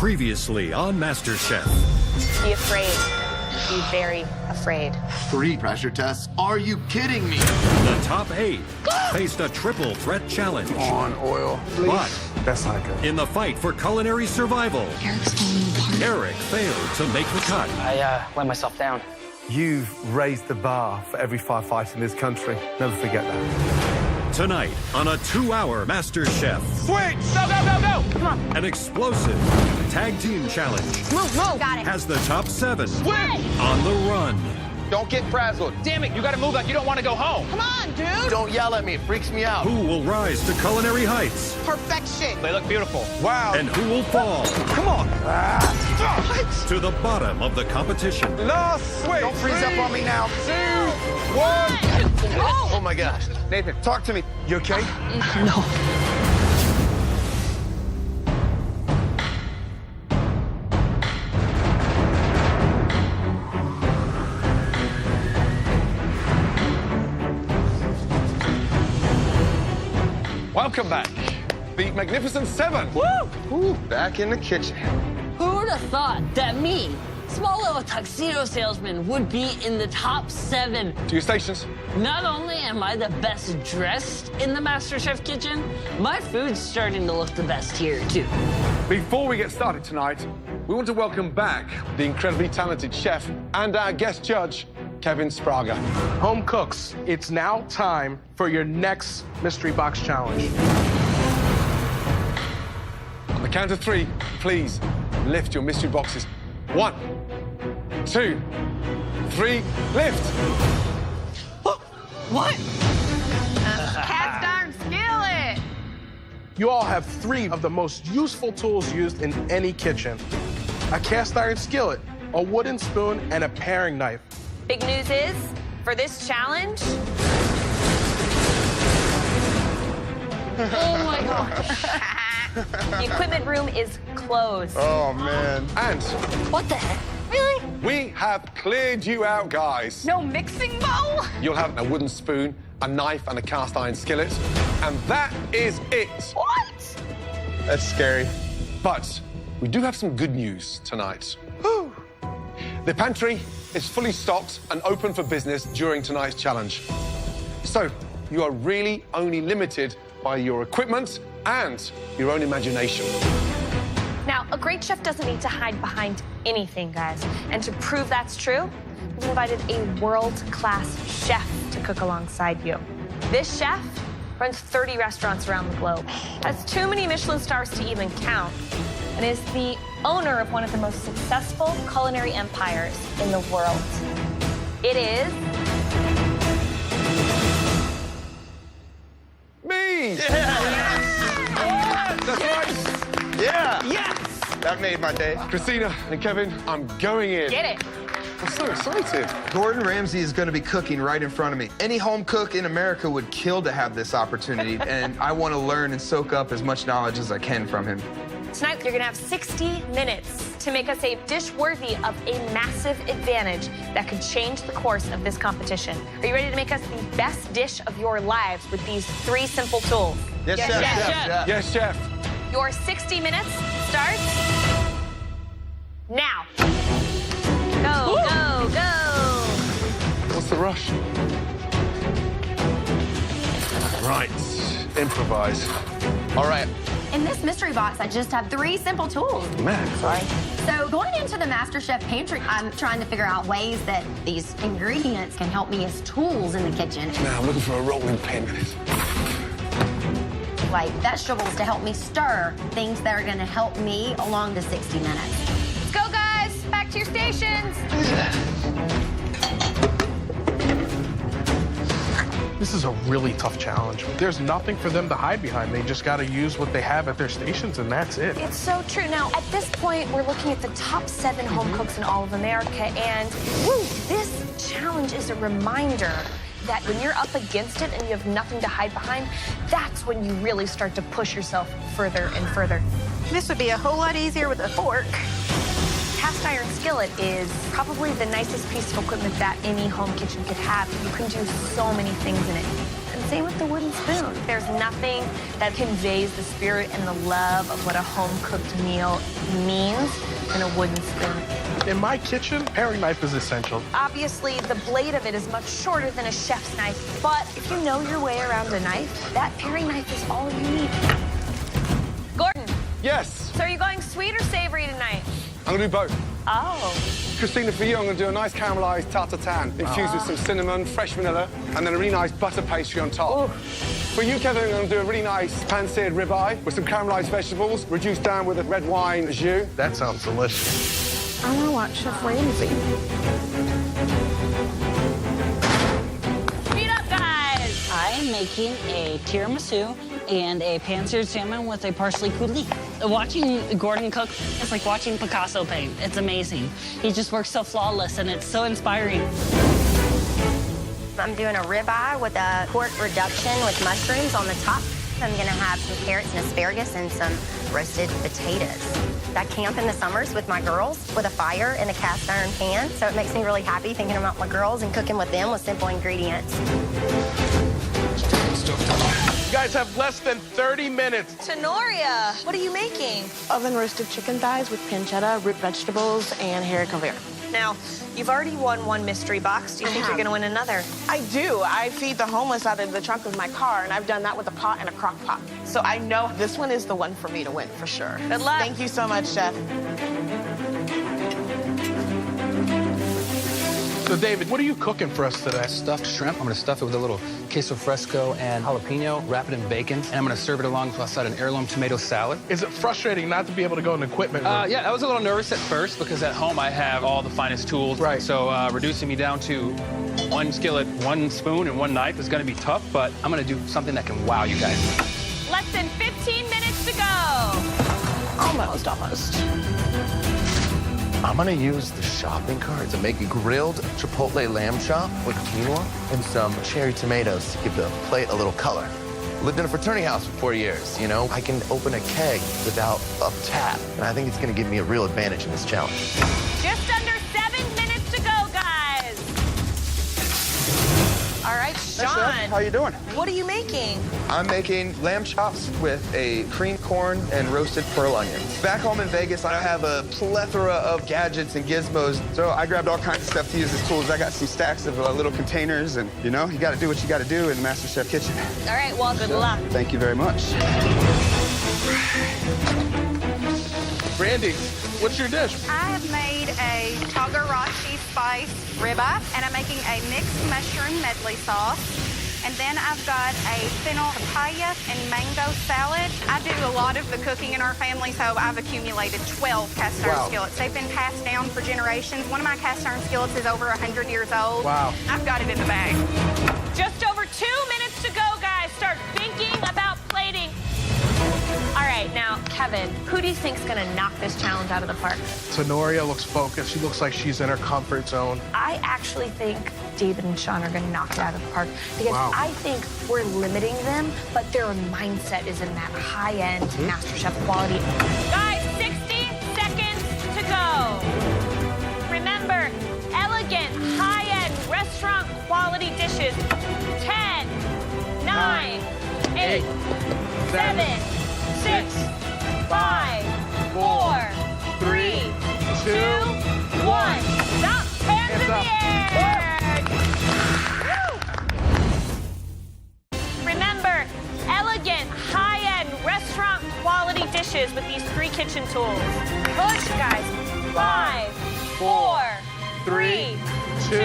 Previously on MasterChef. Be afraid. Be very afraid. 3 pressure tests? Are you kidding me? The top 8 faced a triple threat challenge. On oil, please. But That's not good. in the fight for culinary survival, Eric's falling apart. Eric failed to make the cut. I let myself down. You've raised the bar for every firefighter in this country. Never forget that. Tonight on a 2-hour MasterChef. Switch! Go, go, go, go! Come on. An explosive tag team challenge Move, move. Got it. has the top 7 Switch! on the run. Don't get frazzled. Damn it, you gotta move like you don't want to go home. Come on, dude. Don't yell at me. It freaks me out. Who will rise to culinary heights? Perfection. They look beautiful. Wow. And who will fall Come on. to the bottom of the competition? Last switch. Don't freeze up on me now. 2, 1. Oh my gosh. Nathan, talk to me. You okay? No. Welcome back. The Magnificent 7. Ooh, back in the kitchen. Who would have thought that me, small little tuxedo salesman, would be in the top 7? To your stations. Not only am I the best dressed in the MasterChef kitchen, my food's starting to look the best here, too. Before we get started tonight, we want to welcome back the incredibly talented chef and our guest judge, Kevin Spraga. Home cooks, it's now time for your next mystery box challenge. On the count of 3, please lift your mystery boxes. 1, 2, 3, lift. What? Cast iron skillet. You all have 3 of the most useful tools used in any kitchen. A cast iron skillet, a wooden spoon, and a paring knife. Big news is, for this challenge, Oh, my gosh. the equipment room is closed. Oh, man. And What the heck? Really? we have cleared you out, guys. No mixing bowl? You'll have a wooden spoon, a knife, and a cast iron skillet. And that is it. What? That's scary. But we do have some good news tonight. The pantry is fully stocked and open for business during tonight's challenge. So you are really only limited by your equipment and your own imagination. Now, a great chef doesn't need to hide behind anything, guys. And to prove that's true, we've invited a world-class chef to cook alongside you. This chef runs 30 restaurants around the globe, has too many Michelin stars to even count, and is the owner of one of the most successful culinary empires in the world. It is Me! That's right. Yeah. Yes! That made my day. Christina and Kevin, I'm going in. Get it. I'm so excited. Gordon Ramsay is going to be cooking right in front of me. Any home cook in America would kill to have this opportunity, and I want to learn and soak up as much knowledge as I can from him. Tonight, you're gonna have 60 minutes to make us a dish worthy of a massive advantage that could change the course of this competition. Are you ready to make us the best dish of your lives with these 3 simple tools? Yes, Yes, chef. yes, Chef. Yes, chef. Your 60 minutes starts now. Go, go, go. What's the rush? Right. Improvise. All right. In this mystery box, I just have 3 simple tools. Man. So going into the MasterChef pantry, I'm trying to figure out ways that these ingredients can help me as tools in the kitchen. Now I'm looking for a rolling pin. Like vegetables to help me stir, things that are gonna help me along the 60 minutes. Let's go, guys. Back to your stations. This is a really tough challenge. There's nothing for them to hide behind. They just got to use what they have at their stations, and that's it. It's so true. Now, at this point, we're looking at the top 7 home cooks in all of America, and this challenge is a reminder that when you're up against it and you have nothing to hide behind, that's when you really start to push yourself further and further. This would be a whole lot easier with a fork. Cast iron skillet is probably the nicest piece of equipment that any home kitchen could have. You can do so many things in it. And Same with the wooden spoon. There's nothing that conveys the spirit and the love of what a home-cooked meal means than a wooden spoon. In my kitchen, paring knife is essential. Obviously, the blade of it is much shorter than a chef's knife, but if you know your way around a knife, that paring knife is all you need. Gordon. Yes. So are you going sweet or savory tonight? I'm gonna do both. Oh. Christina, for you, I'm gonna do a nice caramelized tartare infused with some cinnamon, fresh vanilla, and then a really nice butter pastry on top. Ooh. For you, Kevin, I'm gonna do a really nice pan-seared ribeye with some caramelized vegetables, reduced down with a red wine jus. That sounds delicious. I want to watch Chef Ramsay. Speed up, guys! I'm making a tiramisu and a pan-seared salmon with a parsley coulis. Watching Gordon cook is like watching Picasso paint. It's amazing. He just works so flawless, and it's so inspiring. I'm doing a ribeye with a pork reduction with mushrooms on the top. I'm gonna have some carrots and asparagus and some roasted potatoes. I camp in the summers with my girls with a fire and a cast iron pan, so it makes me really happy thinking about my girls and cooking with them with simple ingredients. You guys have less than 30 minutes. Tenoria, what are you making? Oven roasted chicken thighs with pancetta, root vegetables, and haricot vert. Now, you've already won one mystery box. Do you think you're going to win another? I do. I feed the homeless out of the trunk of my car, and I've done that with a pot and a crock pot. So I know this one is the one for me to win, for sure. Good luck. Thank you so much, Chef. So, David, what are you cooking for us today? Stuffed shrimp. I'm gonna stuff it with a little queso fresco and jalapeno, wrap it in bacon, and I'm gonna serve it alongside an heirloom tomato salad. Is it frustrating not to be able to go in the equipment room? Yeah, I was a little nervous at first because at home I have all the finest tools. Right. So reducing me down to one skillet, one spoon, and one knife is gonna be tough, but I'm gonna do something that can wow you guys. Less than 15 minutes to go. Almost. I'm gonna use the shopping cart to make a grilled chipotle lamb chop with quinoa and some cherry tomatoes to give the plate a little color. Lived in a fraternity house for 4 years, you know? I can open a keg without a tap, and I think it's gonna give me a real advantage in this challenge. Just under 7 minutes to go, guys. All right, Sean. Chef, how you doing? What are you making? I'm making lamb chops with a creamed corn and roasted pearl onions. Back home in Vegas, I have a plethora of gadgets and gizmos, so I grabbed all kinds of stuff to use as tools. I got some stacks of little containers, and, you know, you got to do what you got to do in the MasterChef kitchen. All right, well, good luck. Thank you very much. Brandy, what's your dish? I have made a togarashi spice ribeye, and I'm making a mixed mushroom medley sauce. And then I've got a fennel papaya and mango salad. I do a lot of the cooking in our family, so I've accumulated 12 cast iron skillets. They've been passed down for generations. One of my cast iron skillets is over 100 years old. Wow. I've got it in the bag. Just over 2 minutes to go, guys. Start thinking about plating. All right, now, Kevin, who do you think's gonna knock this challenge out of the park? Tenoria looks focused. She looks like she's in her comfort zone. I actually think David and Sean are gonna knock it out of the park because I think we're limiting them, but their mindset is in that high-end MasterChef quality. Guys, 60 seconds to go. Remember, elegant, high-end restaurant quality dishes. 10, 9, 8, 7, 6, 5, 4, 3, 2, 1. Stop. Hands in the air. Remember, elegant, high-end restaurant quality dishes with these 3 kitchen tools. Push, guys. 5, 4, 3, 2,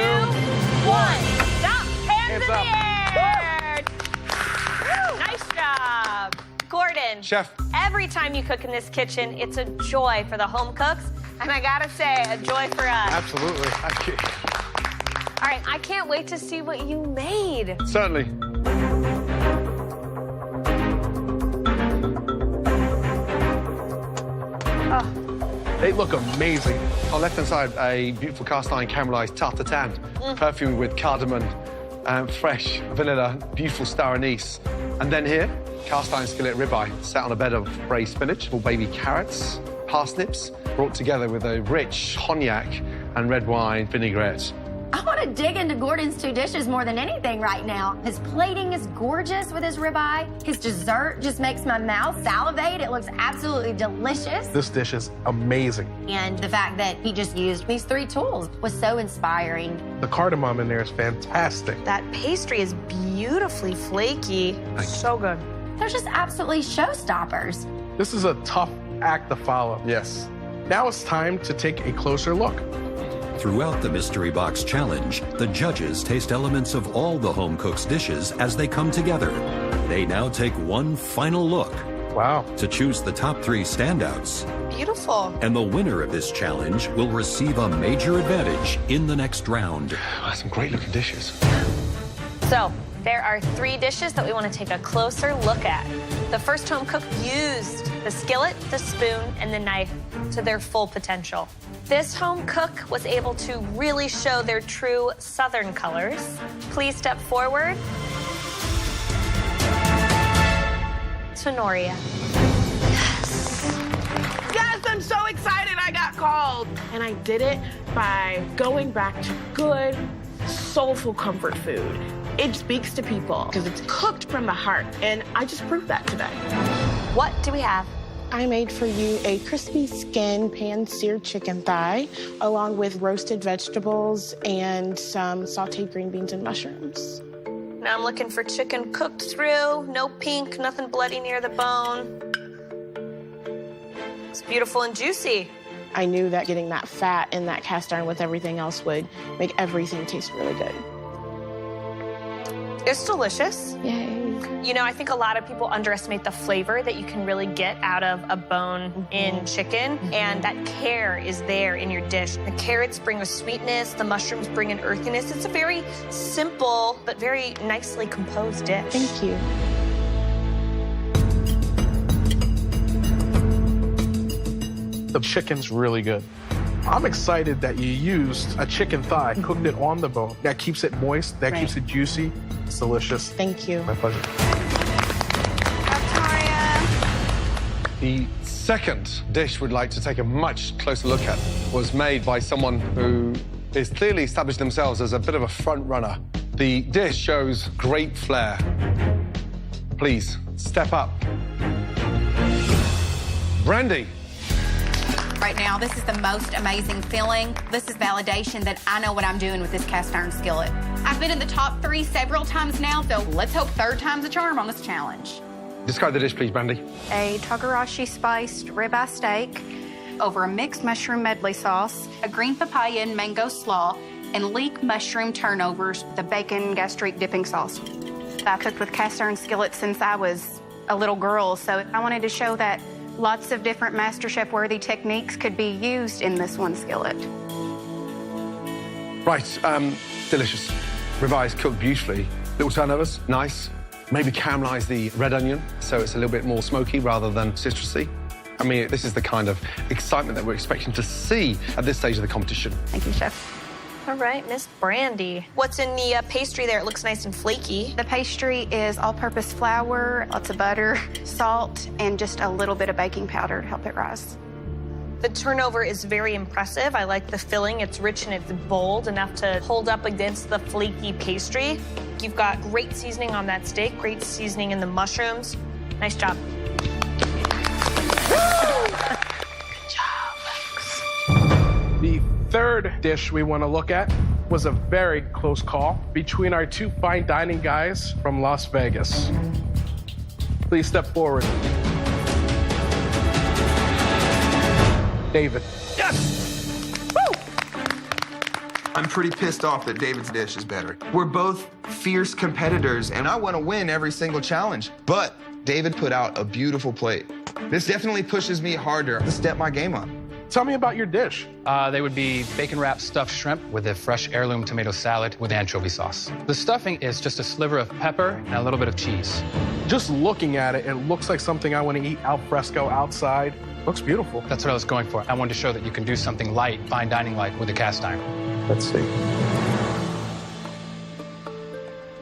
1. Stop. Hands in the air. Nice job. Gordon. Chef. Every time you cook in this kitchen, it's a joy for the home cooks. And I gotta say, a joy for us. Absolutely. Thank you. All right, I can't wait to see what you made. Certainly. They look amazing. On left-hand side, a beautiful cast-iron caramelized tartare, perfumed with cardamom, fresh vanilla, beautiful star anise. And then here, cast-iron skillet ribeye, sat on a bed of braised spinach, little baby carrots, parsnips, brought together with a rich cognac and red wine vinaigrette. I want want to dig into Gordon's two dishes more than anything right now. His plating is gorgeous with his ribeye. His dessert just makes my mouth salivate. It looks absolutely delicious. This dish is amazing. And the fact that he just used these three tools was so inspiring. The cardamom in there is fantastic. That pastry is beautifully flaky. So good. They're just absolutely showstoppers. This is a tough act to follow. Yes. Now it's time to take a closer look. Throughout the Mystery Box Challenge, the judges taste elements of all the home cook's dishes as they come together. They now take one final look. Wow. To choose the top 3 standouts. Beautiful. And the winner of this challenge will receive a major advantage in the next round. Some great looking dishes. So, there are 3 dishes that we want to take a closer look at. The first home cook used the skillet, the spoon, and the knife to their full potential. This home cook was able to really show their true Southern colors. Please step forward. Tenoria. Yes, I'm so excited I got called. And I did it by going back to good, soulful comfort food. It speaks to people because it's cooked from the heart, and I just proved that today. What do we have? I made for you a crispy skin pan-seared chicken thigh, along with roasted vegetables and some sauteed green beans and mushrooms. Now I'm looking for chicken cooked through, no pink, nothing bloody near the bone. It's beautiful and juicy. I knew that getting that fat in that cast iron with everything else would make everything taste really good. It's delicious. Yay. You know, I think a lot of people underestimate the flavor that you can really get out of a bone-in chicken, and that care is there in your dish. The carrots bring a sweetness, the mushrooms bring an earthiness. It's a very simple but very nicely composed dish. Thank you. The chicken's really good. I'm excited that you used a chicken thigh, cooked it on the bone. That keeps it moist, that keeps it juicy. It's delicious. Thank you. My pleasure. The second dish we'd like to take a much closer look at was made by someone who is clearly established themselves as a bit of a front runner. The dish shows great flair. Please, step up. Brandy. Right now, this is the most amazing feeling. This is validation that I know what I'm doing with this cast iron skillet. I've been in the top 3 several times now, so let's hope 3rd time's a charm on this challenge. Describe the dish, please, Brandy. A togarashi spiced ribeye steak over a mixed mushroom medley sauce, a green papaya and mango slaw, and leek mushroom turnovers with a bacon gastrique dipping sauce. I've cooked with cast iron skillets since I was a little girl, so I wanted to show that lots of different MasterChef-worthy techniques could be used in this one skillet. Right, delicious. Ribeye is cooked beautifully. Little turnovers, nice. Maybe caramelize the red onion so it's a little bit more smoky rather than citrusy. I mean, this is the kind of excitement that we're expecting to see at this stage of the competition. Thank you, Chef. All right, Miss Brandy. What's in the pastry there? It looks nice and flaky. The pastry is all-purpose flour, lots of butter, salt, and just a little bit of baking powder to help it rise. The turnover is very impressive. I like the filling. It's rich and it's bold enough to hold up against the flaky pastry. You've got great seasoning on that steak, great seasoning in the mushrooms. Nice job. The third dish we want to look at was a very close call between our 2 fine dining guys from Las Vegas. Please step forward. David. Yes! Woo! I'm pretty pissed off that David's dish is better. We're both fierce competitors, and I want to win every single challenge. But David put out a beautiful plate. This definitely pushes me harder to step my game up. Tell me about your dish. They would be bacon-wrapped stuffed shrimp with a fresh heirloom tomato salad with anchovy sauce. The stuffing is just a sliver of pepper and a little bit of cheese. Just looking at it, it looks like something I want to eat al fresco outside. Looks beautiful. That's what I was going for. I wanted to show that you can do something light, fine dining-like with a cast iron. Let's see.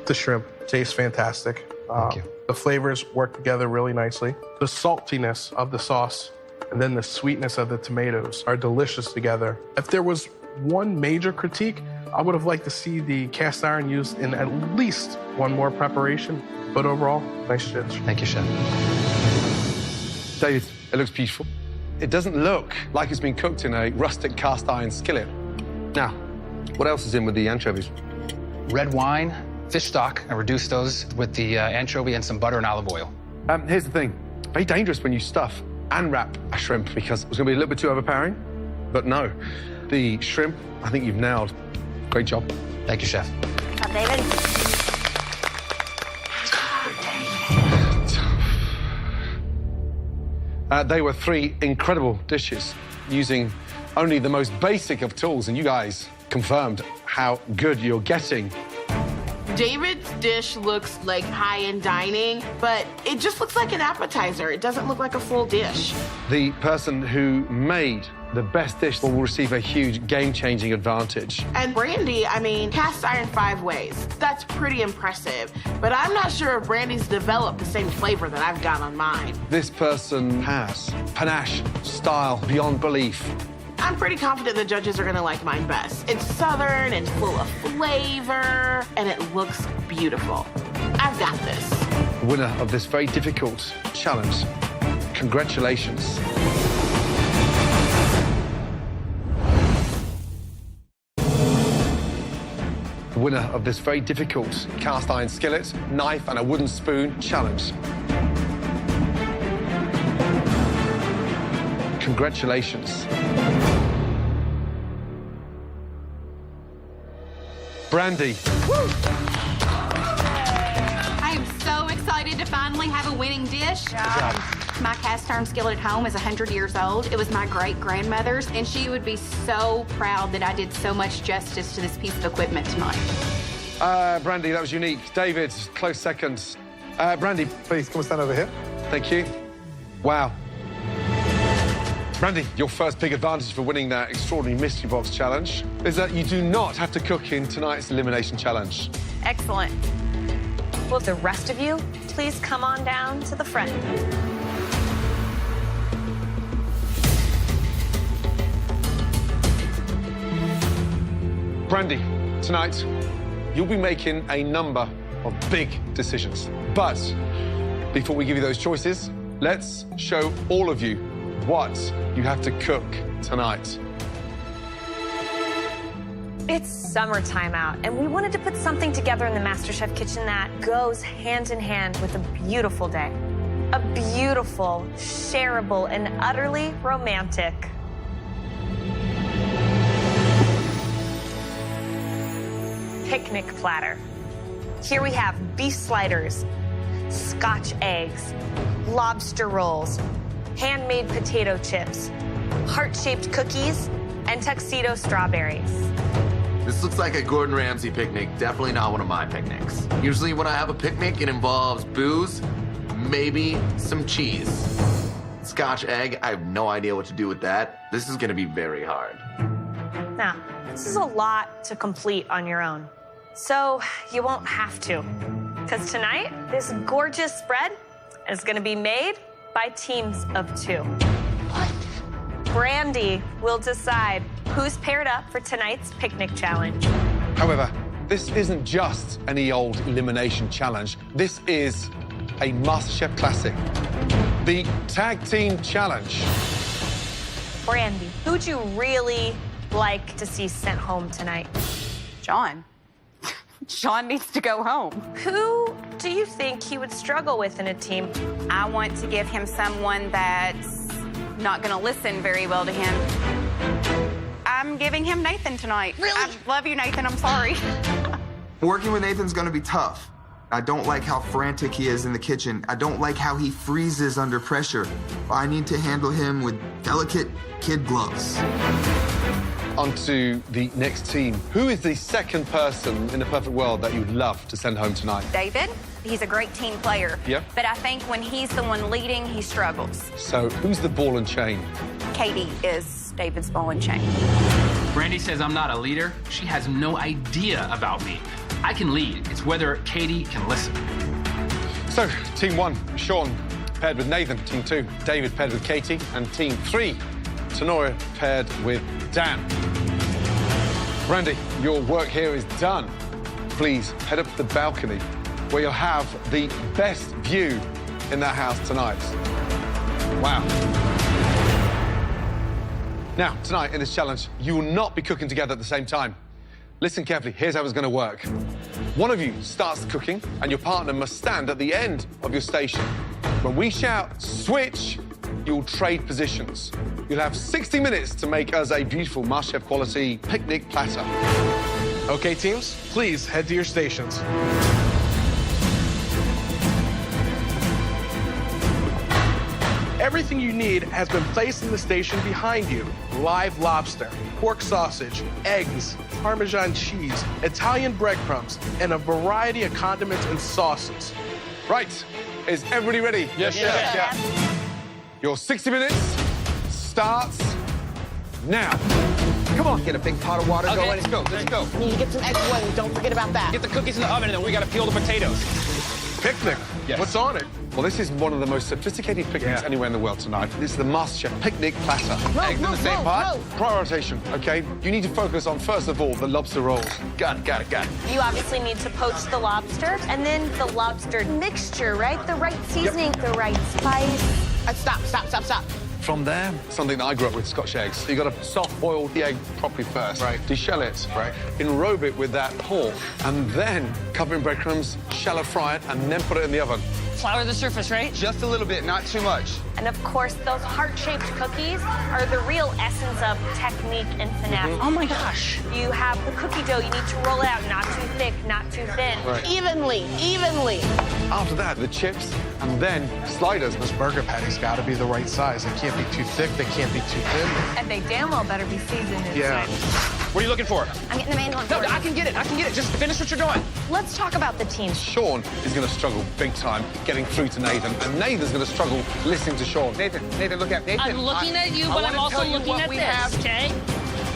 The shrimp tastes fantastic. Thank you. The flavors work together really nicely. The saltiness of the sauce and then the sweetness of the tomatoes are delicious together. If there was one major critique, I would have liked to see the cast iron used in at least one more preparation, but overall, nice dish. Thank you, Chef. David, it looks beautiful. It doesn't look like it's been cooked in a rustic cast iron skillet. Now, what else is in with the anchovies? Red wine, fish stock. I reduced those with the anchovy and some butter and olive oil. Here's the thing. Very dangerous when you stuff and wrap a shrimp because it's going to be a little bit too overpowering. But no, the shrimp, I think you've nailed. Great job. Thank you, Chef. Good job, David. They were 3 incredible dishes using only the most basic of tools, and you guys confirmed how good you're getting. David's dish looks like high-end dining, but it just looks like an appetizer. It doesn't look like a full dish. The person who made the best dish will receive a huge game-changing advantage. And Brandy, I mean, cast iron 5 ways. That's pretty impressive. But I'm not sure if Brandy's developed the same flavor that I've got on mine. This person has panache, style, beyond belief. I'm pretty confident the judges are gonna like mine best. It's southern and full of flavor, and it looks beautiful. I've got this. Winner of this very difficult challenge. Congratulations. Winner of this very difficult cast iron skillet, knife and a wooden spoon challenge. Congratulations. Brandy. I am so excited to finally have a winning dish. My cast iron skillet at home is 100 years old. It was my great-grandmother's, and she would be so proud that I did so much justice to this piece of equipment tonight. Brandy, that was unique. David, close second. Brandy, Please, come and stand over here. thank you. Wow. Brandy, your first big advantage for winning that extraordinary mystery box challenge is that you do not have to cook in tonight's elimination challenge. Excellent. Will the rest of you please come on down to the front? Brandy, tonight, you'll be making a number of big decisions. But before we give you those choices, let's show all of you what you have to cook tonight. It's summertime out, and we wanted to put something together in the MasterChef kitchen that goes hand in hand with a beautiful day. A beautiful, shareable, and utterly romantic picnic platter. Here we have beef sliders, Scotch eggs, lobster rolls, handmade potato chips, heart-shaped cookies, and tuxedo strawberries. This looks like a Gordon Ramsay picnic, definitely not one of my picnics. Usually when I have a picnic, it involves booze, maybe some cheese. Scotch egg, I have no idea what to do with that. This is gonna be very hard. Now, this is a lot to complete on your own, so you won't have to. Because tonight, this gorgeous spread is gonna be made by teams of 2. What? Brandy will decide who's paired up for tonight's picnic challenge. However, this isn't just any old elimination challenge. This is a MasterChef classic, the Tag Team Challenge. Brandy, who'd you really like to see sent home tonight? John. John needs to go home. Who do you think he would struggle with in a team? I want to give him someone that's not going to listen very well to him. I'm giving him Nathan tonight. Really? I love you, Nathan. I'm sorry. Working with Nathan's gonna be tough. I don't like how frantic he is in the kitchen. I don't like how he freezes under pressure. I need to handle him with delicate kid gloves. On to the next team. Who is the second person in the perfect world that you'd love to send home tonight? David, he's a great team player. Yeah. But I think when he's the one leading, he struggles. So who's the ball and chain? Katie is David's ball and chain. Brandy says I'm not a leader. She has no idea about me. I can lead. It's whether Katie can listen. So, team 1, Sean paired with Nathan. Team 2, David paired with Katie. And team 3, Tenoria paired with Dan. Randy, your work here is done. Please head up to the balcony where you'll have the best view in that house tonight. Wow. Now, tonight in this challenge, you will not be cooking together at the same time. Listen carefully, here's how it's going to work. One of you starts cooking, and your partner must stand at the end of your station. When we shout, switch, you'll trade positions. You'll have 60 minutes to make us a beautiful MasterChef quality picnic platter. Okay, teams, please head to your stations. Everything you need has been placed in the station behind you. Live lobster, pork sausage, eggs, Parmesan cheese, Italian breadcrumbs, and a variety of condiments and sauces. Right, is everybody ready? Yes, chef. Yeah. Your 60 minutes starts now. Come on, get a big pot of water going. Let's go, let's go. You need to get some eggs boiling. Don't forget about that. Get the cookies in the oven, and then we gotta peel the potatoes. Picnic? Yes. What's on it? Well, this is one of the most sophisticated picnics anywhere in the world tonight. This is the MasterChef picnic platter. Eggs in the same pot. Prioritization, okay? You need to focus on, first of all, the lobster rolls. Got it. You obviously need to poach the lobster, and then the lobster mixture, right? The right seasoning, the right spice. Stop. From there, something that I grew up with, Scotch eggs. You got to soft boil the egg properly first. Right. Deshell it. Right. Enrobe it with that pork, and then cover in breadcrumbs, shallow fry it, and then put it in the oven. Flour the surface, right? Just a little bit, not too much. And of course, those heart-shaped cookies are the real essence of technique and finesse. Oh my gosh. You have the cookie dough, you need to roll it out, not too thick, not too thin. Right. Evenly. After that, the chips, and then sliders. Those burger patties gotta be the right size. They can't be too thick, they can't be too thin. And they damn well better be seasoned inside. Yeah. What are you looking for? I'm getting the mandolin. No, I can get it. Just finish what you're doing. Let's talk about the teams. Sean is going to struggle big time getting through to Nathan, and Nathan's going to struggle listening to Sean. Nathan, look at Nathan. I'm looking at you, but I'm also looking at this, okay?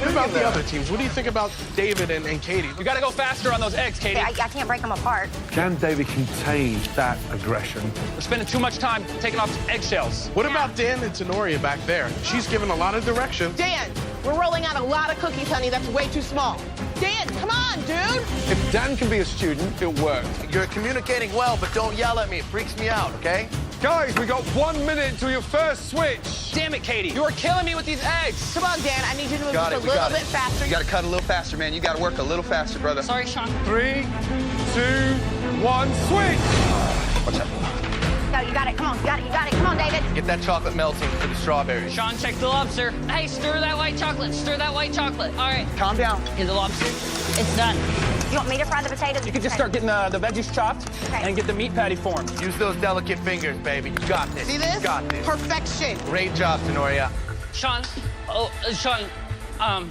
What about the other teams? What do you think about David and Katie? You gotta go faster on those eggs, Katie. I can't break them apart. Can David contain that aggression? We're spending too much time taking off eggshells. What about Dan and Tenoria back there? She's given a lot of direction. Dan, we're rolling out a lot of cookies, honey. That's way too small. Dan, come on, dude. If Dan can be a student, it'll work. You're communicating well, but don't yell at me. It freaks me out, okay? Guys, we got 1 minute till your first switch. Damn it, Katie. You are killing me with these eggs. Come on, Dan. I need you to move just a little bit faster. You got to cut a little faster, man. You got to work a little faster, brother. Sorry, Sean. 3, 2, 1, switch. Watch out. No, you got it. Come on, you got it. Come on, David. Get that chocolate melting for the strawberries. Sean, check the lobster. Hey, stir that white chocolate. All right. Calm down. Here's the lobster. It's done. You want me to fry the potatoes? You can just start getting the veggies chopped and get the meat patty formed. Use those delicate fingers, baby. You got this. See this? You got this. Perfection. Great job, Tenoria. Sean. Sean. I'm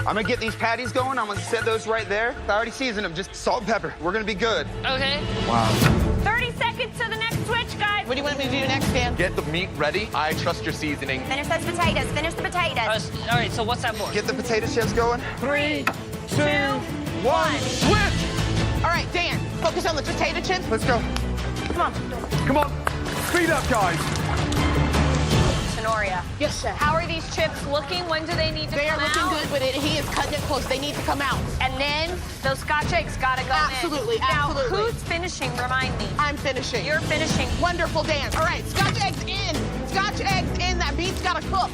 gonna get these patties going. I'm gonna set those right there. I already seasoned them. Just salt and pepper. We're gonna be good. Okay. Wow. 30 seconds to the next switch, guys. What do you want me to do next, Dan? Get the meat ready. I trust your seasoning. Finish those potatoes. Finish the potatoes. All right, so what's that for? Get the potato chips going. 3, 2, 1. Switch. All right, Dan, focus on the potato chips. Let's go. Come on. Come on. Speed up, guys. Tenoria, Yes, chef. how are these chips looking? When do they need to They are come looking out? good, but he is cutting it close. They need to come out. And then those Scotch eggs gotta go Absolutely, in. Now, absolutely. who's finishing? Remind me. I'm finishing. You're finishing. Wonderful, Dan. All right, Scotch eggs in. Scotch eggs in. That beef's got to cook.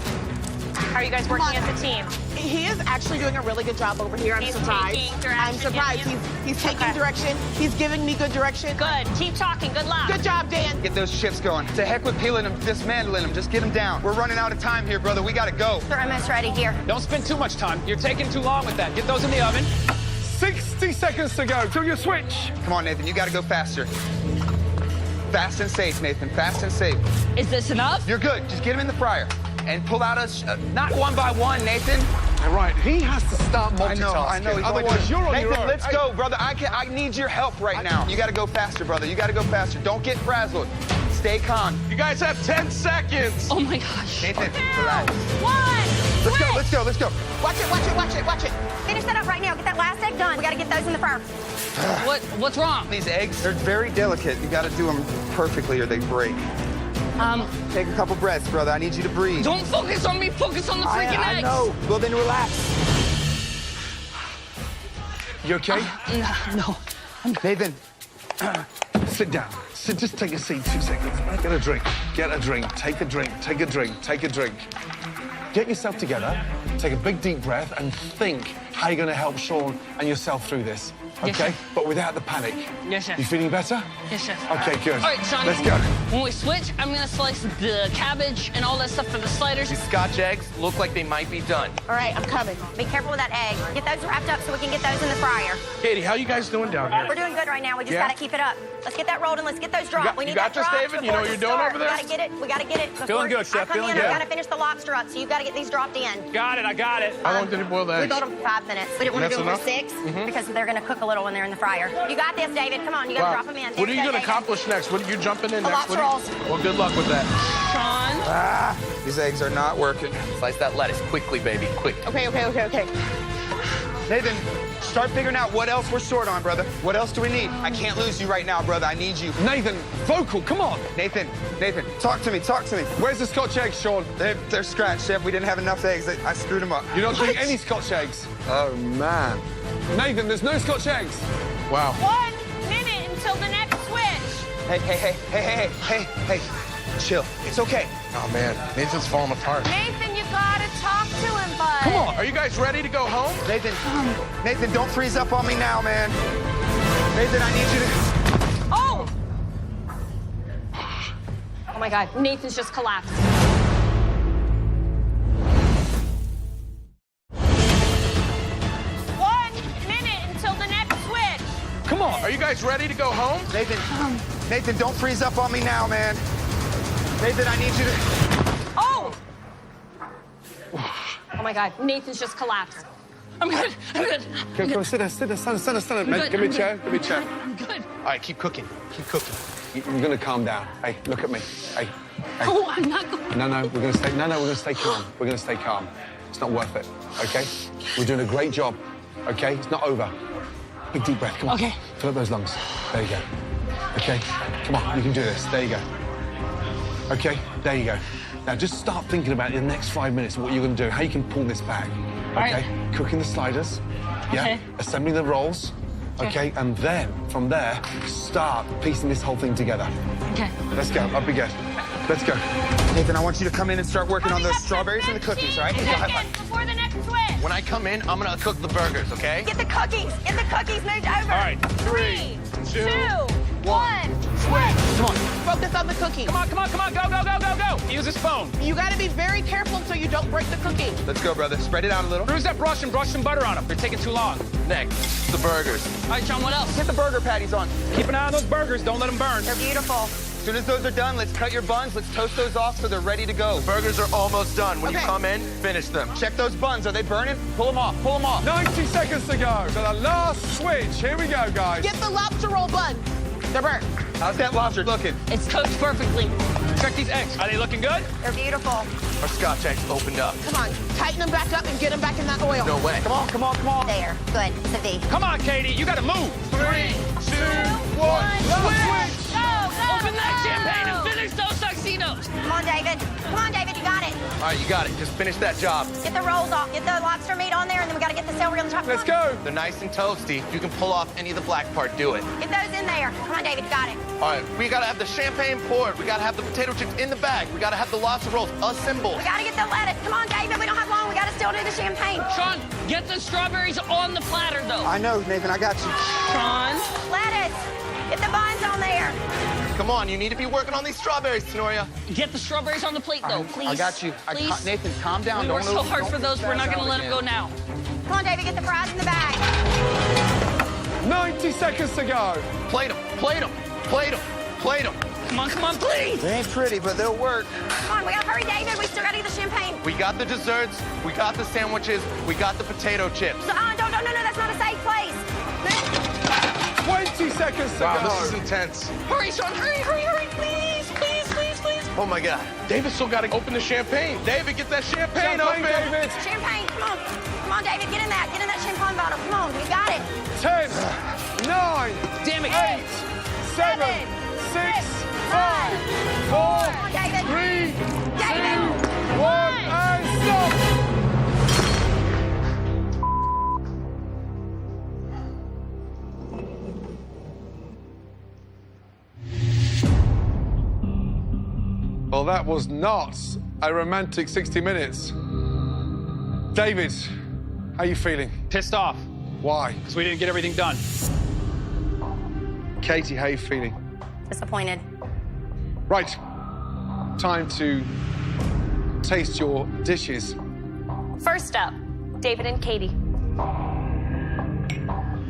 How are you guys working as a team? He is actually doing a really good job over here. I'm He's surprised. taking direction, I'm surprised. yeah. He's taking Okay. direction. He's giving me good direction. Good. Keep talking. Good luck. Good job, Dan. Get those chips going. To heck with peeling them, dismantling them. Just get them down. We're running out of time here, brother. We gotta go. They're almost ready here. Don't spend too much time. You're taking too long with that. Get those in the oven. 60 seconds to go till you switch. Come on, Nathan. You gotta go faster. Fast and safe, Nathan. Fast and safe. Is this enough? You're good. Just get them in the fryer. And pull out not one by one, Nathan. All right, he has to start multitasking. I know. Otherwise, you're on Nathan, your own. let's go, brother. I need your help right now. You gotta go faster, brother. You gotta go faster. Don't get frazzled. Stay calm. You guys have 10 seconds. Oh my gosh. Nathan, relax. 1. Let's go. Watch it. Finish that up right now. Get that last egg done. We got to get those in the fryer. What's wrong? These eggs, they're very delicate. You gotta do them perfectly or they break. Take a couple breaths, brother. I need you to breathe. Don't focus on me. Focus on the freaking eggs. I know. Well, then relax. You okay? No. Nathan, Sit down. Just take a seat 2 seconds. Get a drink. Get a drink. Take a drink. Take a drink. Take a drink. Get yourself together. Take a big deep breath and think how you're going to help Sean and yourself through this. Yes, Okay? chef. But without the panic. Yes, chef. You feeling better? Yes, chef. Okay, good. All right, Sean. Let's go. When we switch, I'm gonna slice the cabbage and all that stuff for the sliders. These Scotch eggs look like they might be done. All right, I'm coming. Be careful with that egg. Get those wrapped up so we can get those in the fryer. Katie, how you guys doing down here? We're doing good right now. We just Yeah? gotta keep it up. Let's get that rolled and let's get those dropped. We need you got that this, dropped David? You know before what the you're doing start. over there? We gotta get it. We gotta get it. Feeling good, Chef, I come feeling in, good. I gotta finish the lobster up, so you gotta get these dropped in. Got it, I got it. How long did you boil the We eggs? built them for 5 minutes. We didn't want to That's do them for enough? 6 because they're gonna cook a little when they're in the fryer. You got this, David. Come on, you gotta Wow. drop them in. What are you David, going to David. accomplish next? What are you jumping in next? lobster rolls. Well, good luck with that. Sean. these eggs are not working. Slice that lettuce quickly, baby, quick. Okay. Nathan, start figuring out what else we're short on, brother. What else do we need? I can't lose you right now, brother. I need you. Nathan, vocal, come on. Nathan, talk to me. Where's the Scotch eggs, Sean? They're scratched, Chef. We didn't have enough eggs. I screwed them up. You're not doing any Scotch eggs. Oh, man. Nathan, there's no Scotch eggs. Wow. 1 minute until the next switch. Hey. Chill. It's okay. Oh, man. Nathan's falling apart. Nathan, you gotta talk to him, bud. Come on. Are you guys ready to go home? Nathan, don't freeze up on me now, man. Nathan, I need you to... Oh! Oh my God, Nathan's just collapsed. Come on. Are you guys ready to go home? Nathan, don't freeze up on me now, man. Nathan, I need you to... Oh! Oh my God, Nathan's just collapsed. I'm good. Go, sit down. Stand up, mate. Give me a chair. I'm good. All right, keep cooking. You're gonna calm down. Hey, look at me. Hey. Oh, I'm not going. No, we're gonna stay calm. We're gonna stay calm. It's not worth it, okay? We're doing a great job, okay? It's not over. Big deep breath, come on. Okay. Fill up those lungs. There you go. Okay, come on, you can do this. There you go. Okay, there you go. Now just start thinking about in the next 5 minutes what you're gonna do, how you can pull this back. Okay? Right. Cooking the sliders. Yeah. Okay. Assembling the rolls. Okay, and then from there, start piecing this whole thing together. Okay. Let's go. Up we go. Let's go. Nathan, I want you to come in and start working on those strawberries and the cookies, all right? Before the next switch. When I come in, I'm gonna cook the burgers, okay? Get the cookies moved over. All right. 3, 2, 1. Come on. Focus on the cookie. Come on, go. Use this phone. You gotta be very careful so you don't break the cookie. Let's go, brother. Spread it out a little. Use that brush and brush some butter on them. They're taking too long. Next, the burgers. All right, Sean, what else? Get the burger patties on. Keep an eye on those burgers. Don't let them burn. They're beautiful. As soon as those are done, let's cut your buns. Let's toast those off so they're ready to go. Burgers are almost done. When you Okay. come in, finish them. Check those buns. Are they burning? Pull them off. 90 seconds to go. So the last switch. Here we go, guys. Get the lobster roll bun. They're burnt. How's that lobster looking? It's cooked perfectly. Check these eggs. Are they looking good? They're beautiful. Our Scotch eggs opened up. Come on, tighten them back up and get them back in that oil. No way. Come on. There. Good. It's a V. Come on, Katie. You got to move. 3, 2, 1. Switch. Go. Open that champagne and finish those tuxedos. Come on, David. You got it. All right, you got it. Just finish that job. Get the rolls off. Get the lobster meat on there, and then we gotta get the celery on the top. Let's go. They're nice and toasty. You can pull off any of the black part, do it. Get those in there. Come on, David. You got it. All right, we gotta have the champagne poured. We gotta have the potato chips in the bag. We gotta have the lobster rolls assembled. We gotta get the lettuce. Come on, David. We don't have long. We gotta still do the champagne. Sean, get the strawberries on the platter, though. I know, Nathan. I got you. Sean. Lettuce. Get the buns on there. Come on, you need to be working on these strawberries, Tenoria. Get the strawberries on the plate, though, please. I got you. Please. Nathan, calm down. We Don't worked so move. hard for those. We're not going to let them go now. Come on, David. Get the fries in the bag. 90 seconds to go. Plate them. Come on, please. They ain't pretty, but they'll work. Come on, we gotta hurry, David. We still gotta get the champagne. We got the desserts, we got the sandwiches, we got the potato chips. No, that's not a safe place. 20 seconds to Wow, go. this is intense. Hurry, Sean. Hurry. Please. Oh, my God. David still got to open the champagne. David, get that champagne open. David. Champagne, come on, David. Get in that champagne bottle. Come on, you got it. 10, 9, Damn it. 8, 7, 6, 5, 4, Come on, David. 3, 2, David. 1, and stop. Well, that was not a romantic 60 minutes. David, how are you feeling? Pissed off. Why? Because we didn't get everything done. Katie, how are you feeling? Disappointed. Right. Time to taste your dishes. First up, David and Katie.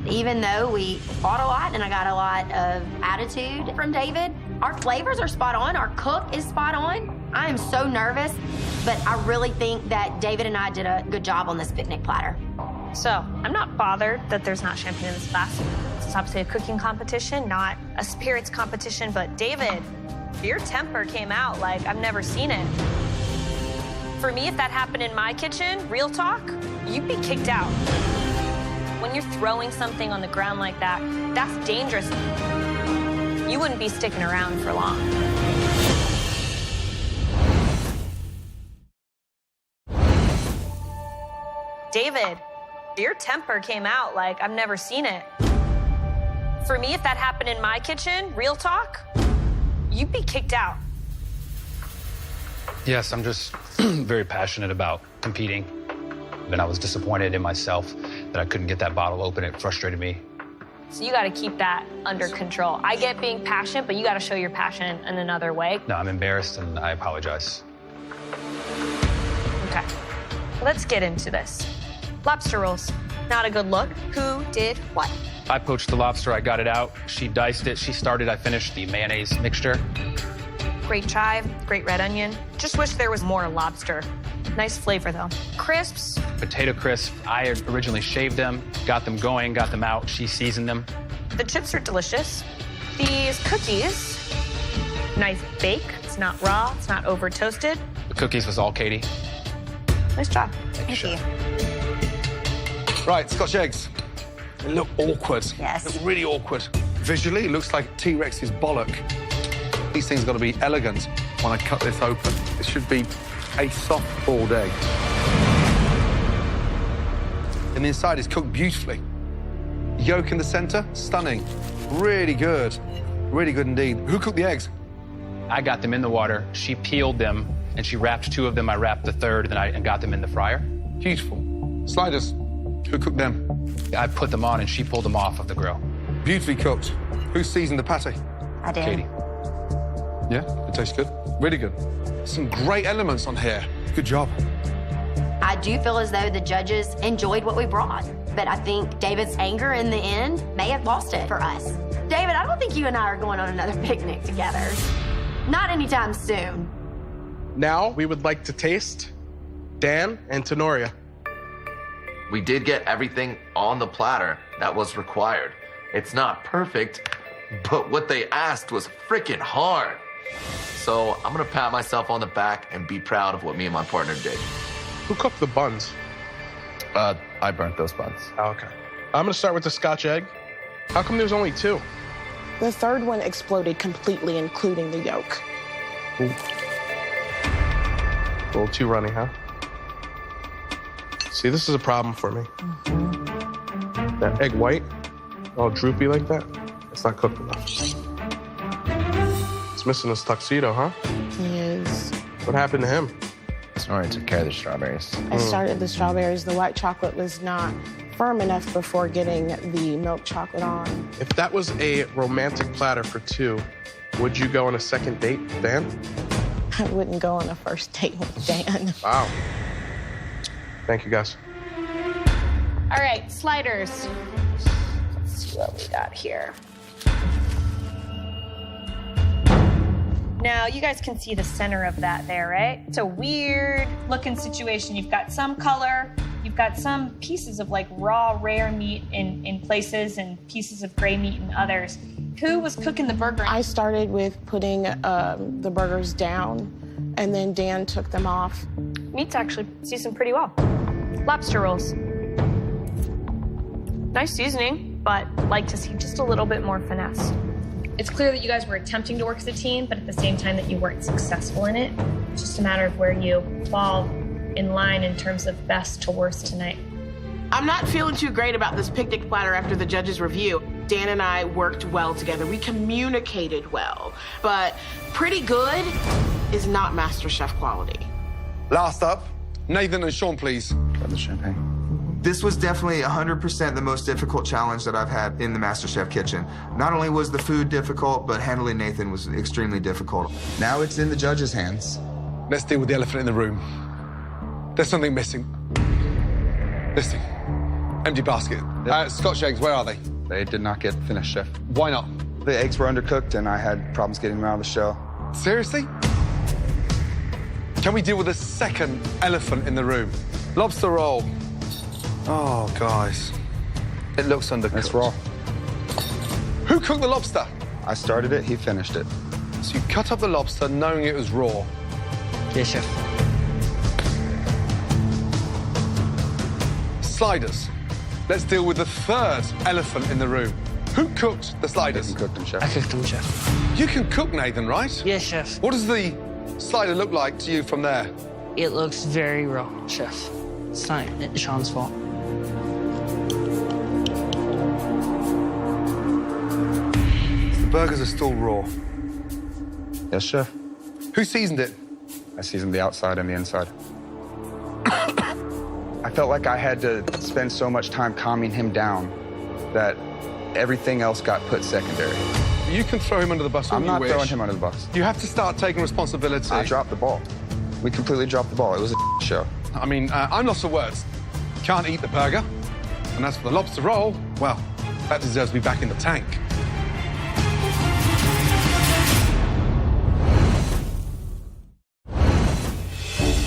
Even though we fought a lot and I got a lot of attitude from David, our flavors are spot on. Our cook is spot on. I am so nervous, but I really think that David and I did a good job on this picnic platter. So, I'm not bothered that there's not champagne in this class. This is obviously a cooking competition, not a spirits competition, but David, your temper came out like I've never seen it. For me, if that happened in my kitchen, real talk, you'd be kicked out. When you're throwing something on the ground like that, that's dangerous. You wouldn't be sticking around for long. David, your temper came out like I've never seen it. For me, if that happened in my kitchen, real talk, you'd be kicked out. Yes, I'm just very passionate about competing. And I was disappointed in myself that I couldn't get that bottle open. It frustrated me. So you got to keep that under control. I get being passionate, but you got to show your passion in another way. No, I'm embarrassed and I apologize. Okay, let's get into this. Lobster rolls, not a good look. Who did what? I poached the lobster, I got it out. She diced it, she started, I finished the mayonnaise mixture. Great chive, great red onion. Just wish there was more lobster. Nice flavor, though. Crisps. Potato crisp, I had originally shaved them, got them going, got them out. She seasoned them. The chips are delicious. These cookies, nice bake. It's not raw, it's not over toasted. The cookies was all Katie. Nice job. Thank you. Right, Scotch eggs. They look awkward. Yes. They look really awkward. Visually, it looks like T-Rex's bollock. These things got to be elegant when I cut this open. It should be a soft boiled egg. And the inside is cooked beautifully. Yolk in the center, stunning. Really good. Really good indeed. Who cooked the eggs? I got them in the water. She peeled them, and she wrapped 2 of them. I wrapped the 3rd, and got them in the fryer. Beautiful. Sliders. Who cooked them? I put them on, and she pulled them off of the grill. Beautifully cooked. Who seasoned the patty? I did. Katie. Yeah, it tastes good. Really good. Some great elements on here. Good job. I do feel as though the judges enjoyed what we brought, but I think David's anger in the end may have lost it for us. David, I don't think you and I are going on another picnic together. Not anytime soon. Now we would like to taste Dan and Tenoria. We did get everything on the platter that was required. It's not perfect, but what they asked was freaking hard. So I'm gonna pat myself on the back and be proud of what me and my partner did. Who cooked the buns? I burnt those buns. Oh, okay. I'm gonna start with the Scotch egg. How come there's only 2? The third one exploded completely, including the yolk. Ooh. A little too runny, huh? See, this is a problem for me. That egg white, all droopy like that, it's not cooked enough. It's missing his tuxedo, huh? He is. What happened to him? Snorri took care of the strawberries. I started the strawberries. The white chocolate was not firm enough before getting the milk chocolate on. If that was a romantic platter for 2, would you go on a second date, Dan? I wouldn't go on a first date with Dan. Wow. Thank you, guys. All right, sliders. Let's see what we got here. Now, you guys can see the center of that there, right? It's a weird looking situation. You've got some color, you've got some pieces of like raw, rare meat in places and pieces of gray meat in others. Who was cooking the burger? I started with putting the burgers down, and then Dan took them off. Meat's actually seasoned pretty well. Lobster rolls. Nice seasoning, but like to see just a little bit more finesse. It's clear that you guys were attempting to work as a team, but at the same time that you weren't successful in it. It's just a matter of where you fall in line in terms of best to worst tonight. I'm not feeling too great about this picnic platter after the judges' review. Dan and I worked well together. We communicated well, but pretty good is not MasterChef quality. Last up, Nathan and Sean, please. Got the champagne. This was definitely 100% the most difficult challenge that I've had in the MasterChef kitchen. Not only was the food difficult, but handling Nathan was extremely difficult. Now it's in the judges' hands. Let's deal with the elephant in the room. There's something missing. This thing. Empty basket. Scotch eggs, where are they? They did not get finished, Chef. Why not? The eggs were undercooked and I had problems getting them out of the shell. Seriously? Can we deal with the second elephant in the room? Lobster roll. Oh, guys. It looks undercooked. It's raw. Who cooked the lobster? I started it, he finished it. So you cut up the lobster knowing it was raw. Yes, Chef. Sliders. Let's deal with the third elephant in the room. Who cooked the sliders? Nathan cooked them, Chef. I cooked them, Chef. You can cook, Nathan, right? Yes, Chef. What does the slider look like to you from there? It looks very raw, Chef. It's not Sean's fault. The burgers are still raw. Yes, Chef. Who seasoned it? I seasoned the outside and the inside. I felt like I had to spend so much time calming him down that everything else got put secondary. You can throw him under the bus all I'm you not wish. throwing him under the bus. You have to start taking responsibility. I dropped the ball. We completely dropped the ball. It was a show. I mean, I'm lost for words. Can't eat the burger. And as for the lobster roll, well, that deserves to be back in the tank.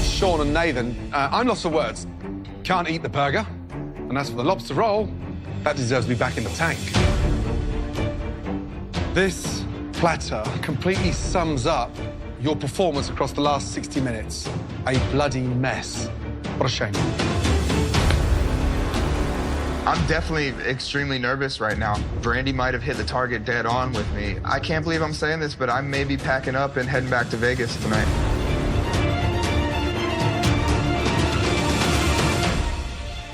Sean and Nathan, I'm lost for words. Can't eat the burger. And as for the lobster roll, that deserves to be back in the tank. This platter completely sums up your performance across the last 60 minutes. A bloody mess. What a shame. I'm definitely extremely nervous right now. Brandy might have hit the target dead on with me. I can't believe I'm saying this, but I may be packing up and heading back to Vegas tonight.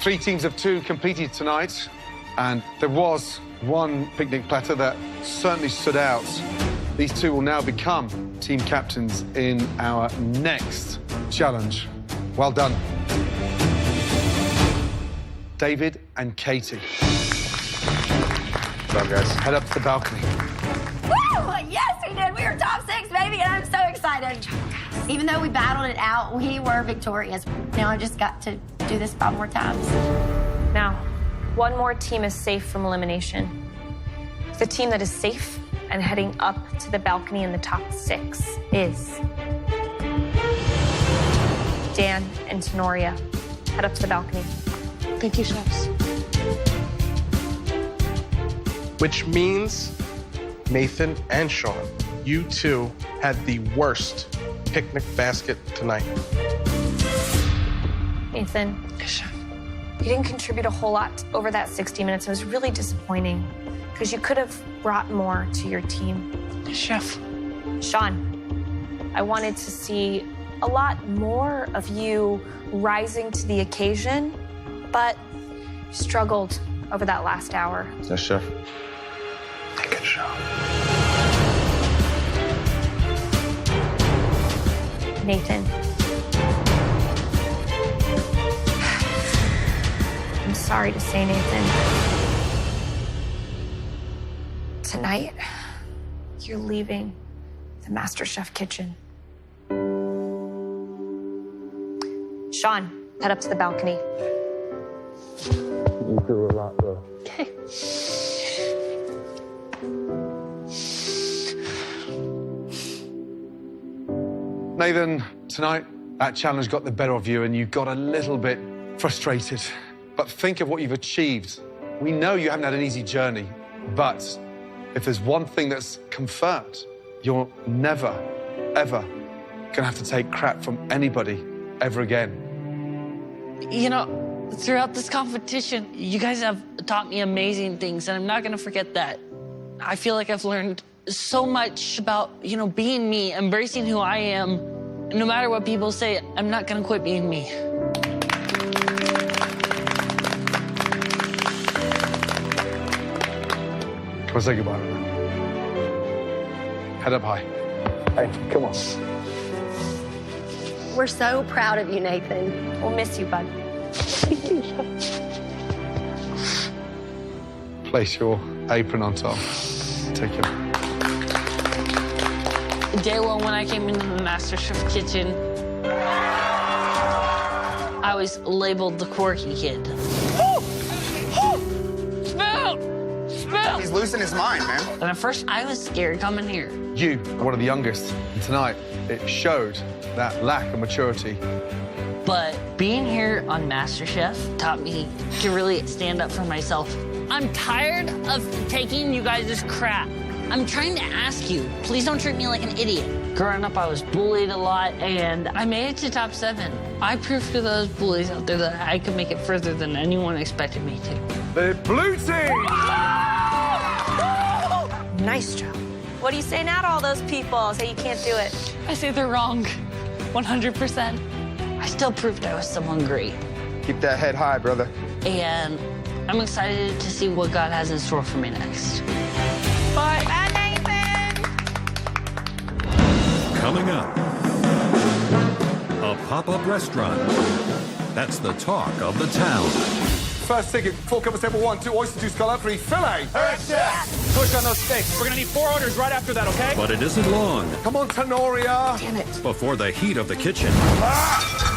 Three teams of two competed tonight, and there was one picnic platter that certainly stood out. These two will now become team captains in our next challenge. Well done. David and Katie. Well, guys, head up to the balcony. Woo! Yes, we did. We were top 6, baby, and I'm so excited. Even though we battled it out, we were victorious. Now I just got to do this 5 more times. Now, one more team is safe from elimination. The team that is safe and heading up to the balcony in the top 6 is Dan and Tenoria. Head up to the balcony. Thank you, chefs. Which means, Nathan and Sean, you two had the worst picnic basket tonight. Nathan, you didn't contribute a whole lot over that 60 minutes. It was really disappointing because you could have brought more to your team. Chef. Sean, I wanted to see a lot more of you rising to the occasion, but you struggled over that last hour. Yes, Chef. Take it, Sean. Nathan. I'm sorry to say, Nathan. Tonight, you're leaving the MasterChef kitchen. Sean, head up to the balcony. You threw a lot, though. Okay. Nathan, tonight, that challenge got the better of you and you got a little bit frustrated. But think of what you've achieved. We know you haven't had an easy journey, but if there's one thing that's confirmed, you're never, ever gonna have to take crap from anybody ever again. You know, throughout this competition, you guys have taught me amazing things, and I'm not gonna forget that. I feel like I've learned so much about, being me, embracing who I am. And no matter what people say, I'm not gonna quit being me. Come on, say goodbye. Head up high. Hey, come on. We're so proud of you, Nathan. We'll miss you, bud. Place your apron on top. Take it. Day one, when I came into the MasterChef kitchen, I was labeled the quirky kid. Spill! He's losing his mind, man. And at first, I was scared coming here. You are one of the youngest, and tonight it showed that lack of maturity. But being here on MasterChef taught me to really stand up for myself. I'm tired of taking you guys' crap. I'm trying to ask you, please don't treat me like an idiot. Growing up, I was bullied a lot, and I made it to top 7. I proved to those bullies out there that I could make it further than anyone expected me to. The blue team! Nice job. What do you say now to all those people? Say you can't do it. I say they're wrong, 100%. I still proved I was someone great. Keep that head high, brother. And I'm excited to see what God has in store for me next. Bye, Nathan. Coming up, a pop-up restaurant. That's the talk of the town. First ticket, 4 covers table 1, 2 oyster juice color, 3 fillet. Push on those steaks. We're gonna need 4 orders right after that, okay? But it isn't long Come on, Tenoria. Damn it. before the heat of the kitchen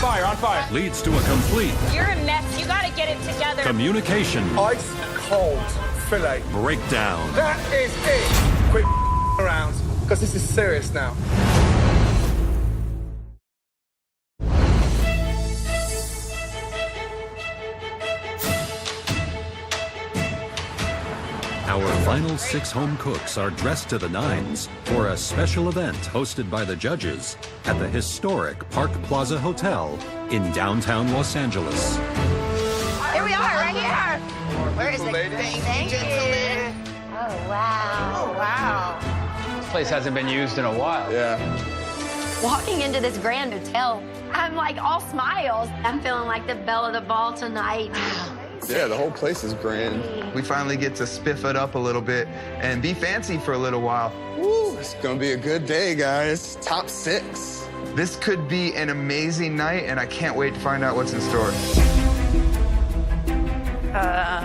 Fire, on fire. leads to a complete You're a mess. You gotta get it together. communication Ice cold fillet. breakdown. That is it. Quick around, because this is serious now. Our final 6 home cooks are dressed to the nines for a special event hosted by the judges at the historic Park Plaza Hotel in downtown Los Angeles. Here we are, right here. Where is it? Thank you. Oh, wow. Oh, wow. This place hasn't been used in a while. Yeah. Walking into this grand hotel, I'm like all smiles. I'm feeling like the belle of the ball tonight. Yeah, the whole place is grand. We finally get to spiff it up a little bit and be fancy for a little while. Woo, it's gonna be a good day, guys. Top 6. This could be an amazing night, and I can't wait to find out what's in store.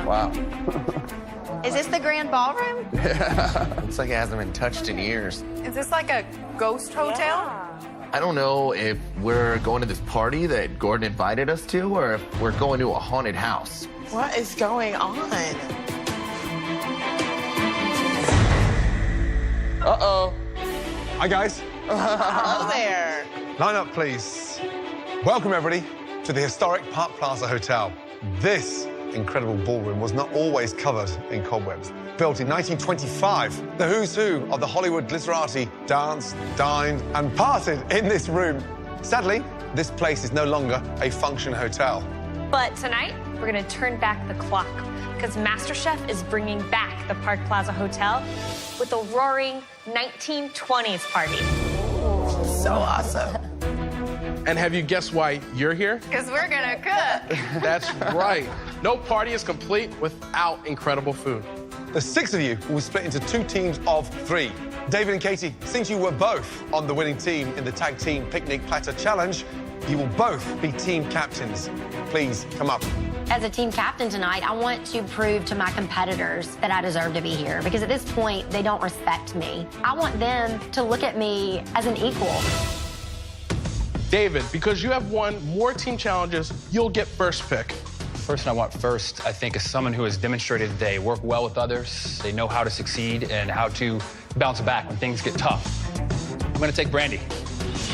Wow. Is this the grand ballroom? Looks like it hasn't been touched in years. Is this like a ghost hotel? I don't know if we're going to this party that Gordon invited us to, or if we're going to a haunted house. What is going on? Uh-oh. Hi, guys. Hello there. Line up, please. Welcome, everybody, to the historic Park Plaza Hotel. This incredible ballroom was not always covered in cobwebs. Built in 1925, the who's who of the Hollywood glitterati danced, dined, and partied in this room. Sadly, this place is no longer a function hotel. But tonight, we're gonna turn back the clock because MasterChef is bringing back the Park Plaza Hotel with a roaring 1920s party. So awesome. And have you guessed why you're here? Because we're gonna cook. That's right. No party is complete without incredible food. The 6 of you will be split into 2 teams of 3. David and Katie, since you were both on the winning team in the Tag Team Picnic Platter Challenge, you will both be team captains. Please, come up. As a team captain tonight, I want to prove to my competitors that I deserve to be here, because at this point, they don't respect me. I want them to look at me as an equal. David, because you have won more team challenges, you'll get first pick. The person I want first, I think, is someone who has demonstrated they work well with others, they know how to succeed and how to bounce back when things get tough. I'm gonna take Brandy.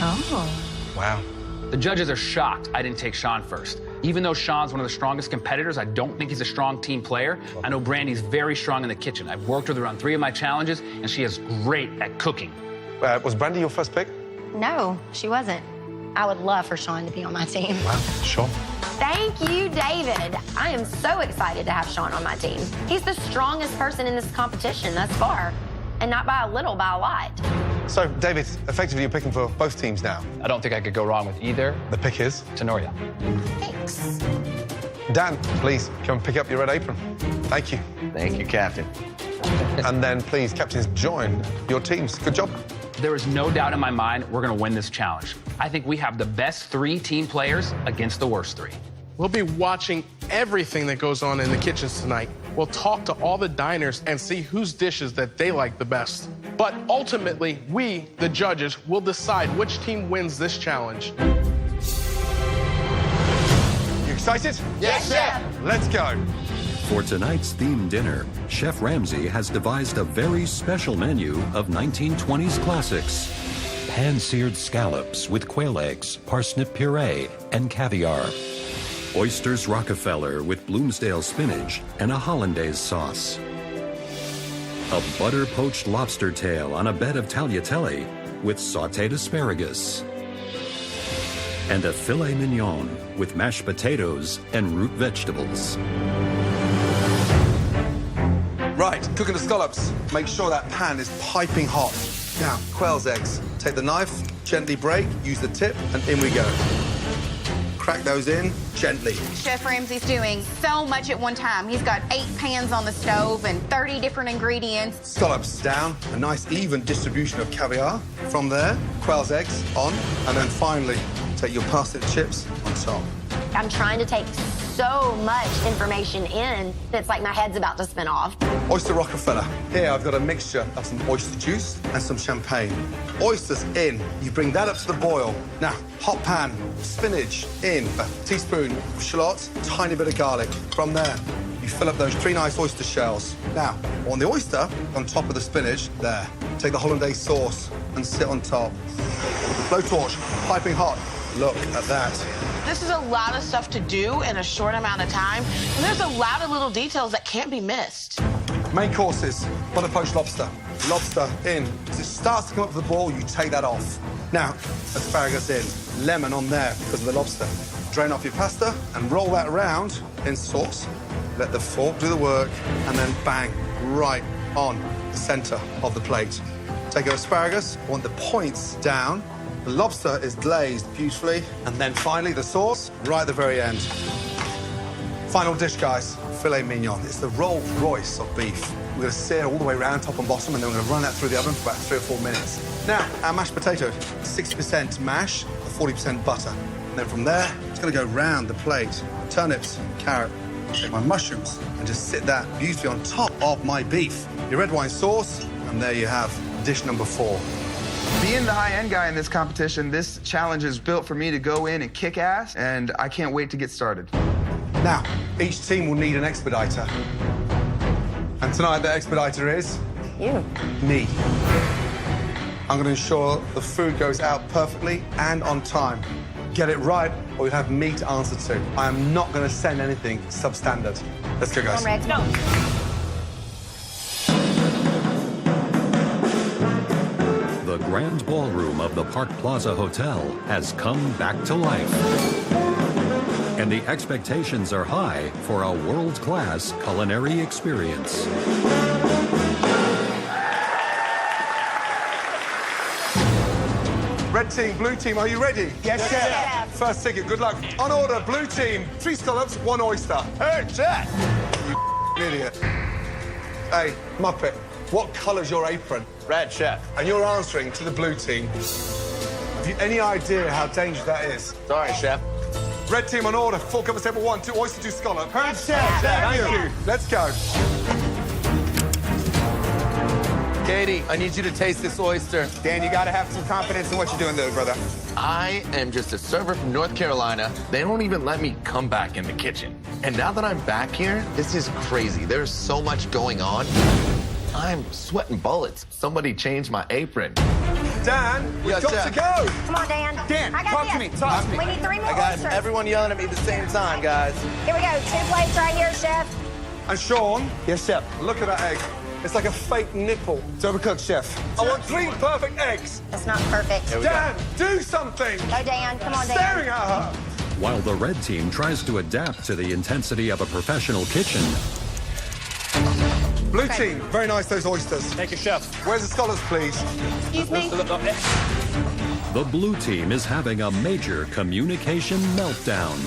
Oh. Wow. The judges are shocked I didn't take Sean first. Even though Sean's one of the strongest competitors, I don't think he's a strong team player. I know Brandy's very strong in the kitchen. I've worked with her on 3 of my challenges, and she is great at cooking. Was Brandy your first pick? No, she wasn't. I would love for Sean to be on my team. Wow, Sean. Thank you, David. I am so excited to have Sean on my team. He's the strongest person in this competition thus far, and not by a little, by a lot. So, David, effectively you're picking for both teams now. I don't think I could go wrong with either. The pick is? Tenoria. Thanks. Dan, please come pick up your red apron. Thank you. Thank you, Captain. And then please, captains, join your teams. Good job. There is no doubt in my mind we're gonna win this challenge. I think we have the best 3 team players against the worst 3. We'll be watching everything that goes on in the kitchens tonight. We'll talk to all the diners and see whose dishes that they like the best. But ultimately, we, the judges, will decide which team wins this challenge. You excited? Yes, Chef. Let's go. For tonight's themed dinner, Chef Ramsay has devised a very special menu of 1920s classics. Pan-seared scallops with quail eggs, parsnip puree, and caviar. Oysters Rockefeller with Bloomsdale spinach and a hollandaise sauce. A butter-poached lobster tail on a bed of tagliatelle with sautéed asparagus. And a filet mignon with mashed potatoes and root vegetables. Right, cooking the scallops. Make sure that pan is piping hot. Now, quail's eggs. Take the knife, gently break, use the tip, and in we go. Crack those in gently. Chef Ramsay's doing so much at one time. He's got 8 pans on the stove and 30 different ingredients. Scallops down, a nice even distribution of caviar. From there, quail's eggs on, and then finally, take your parsnip chips on top. I'm trying to take so much information in that it's like my head's about to spin off. Oyster Rockefeller. Here I've got a mixture of some oyster juice and some champagne. Oysters in. You bring that up to the boil. Now, hot pan, spinach in, a teaspoon of shallots, tiny bit of garlic. From there, you fill up those 3 nice oyster shells. Now, on the oyster, on top of the spinach, there. Take the hollandaise sauce and sit on top. Blowtorch, piping hot. Look at that. This is a lot of stuff to do in a short amount of time, and there's a lot of little details that can't be missed. Main courses, butter poached lobster. Lobster in. As it starts to come up to the boil, you take that off. Now, asparagus in. Lemon on there because of the lobster. Drain off your pasta and roll that around in sauce. Let the fork do the work, and then bang, right on the center of the plate. Take your asparagus, want the points down. The lobster is glazed beautifully, and then finally the sauce right at the very end. Final dish, guys, filet mignon. It's the Rolls Royce of beef. We're going to sear all the way around, top and bottom, and then we're going to run that through the oven for about 3 or 4 minutes. Now, our mashed potato, 60% mash, 40% butter. And then from there, it's going to go round the plate. Turnips, carrot, take my mushrooms, and just sit that beautifully on top of my beef. Your red wine sauce, and there you have dish number 4. Being the high-end guy in this competition, this challenge is built for me to go in and kick ass, and I can't wait to get started. Now, each team will need an expediter. And tonight, the expediter is... You. Me. I'm going to ensure the food goes out perfectly and on time. Get it right, or you'll have me to answer to. I am not going to send anything substandard. Let's go, guys. Come on, Rex. No. The grand ballroom of the Park Plaza Hotel has come back to life. And the expectations are high for a world-class culinary experience. Red team, blue team, are you ready? Yes, Chef. First ticket, good luck. On order, blue team, 3 scallops, 1 oyster. Hey, Chef! You idiot. Hey, Muppet, what colour's your apron? Red, Chef. And you're answering to the blue team. Have you any idea how dangerous that is? Sorry, Chef. Red team on order, 4 covers table 1, 2 oyster, 2 scallop. Yes, Chef. Thank you. Let's go. Katie, I need you to taste this oyster. Dan, you gotta have some confidence in what you're doing there, brother. I am just a server from North Carolina. They don't even let me come back in the kitchen. And now that I'm back here, this is crazy. There's so much going on. I'm sweating bullets. Somebody change my apron. Dan, we've Yes, got Chef. to go. Come on, Dan. Dan, I got talk to this. me, talk to me. We need 3 more I got oysters. everyone yelling at me at the same time, guys. Here we go. 2 plates right here, Chef. And Sean, Yes, Chef. look at that egg. It's like a fake nipple. It's overcooked, Chef. I want 3 perfect eggs. That's not perfect. Dan, do something. Go, Dan. Come on, Dan. Staring at her. While the red team tries to adapt to the intensity of a professional kitchen, Blue team, very nice, those oysters. Thank you, Chef. Where's the scholars, please? Excuse me. the blue team is having a major communication meltdown.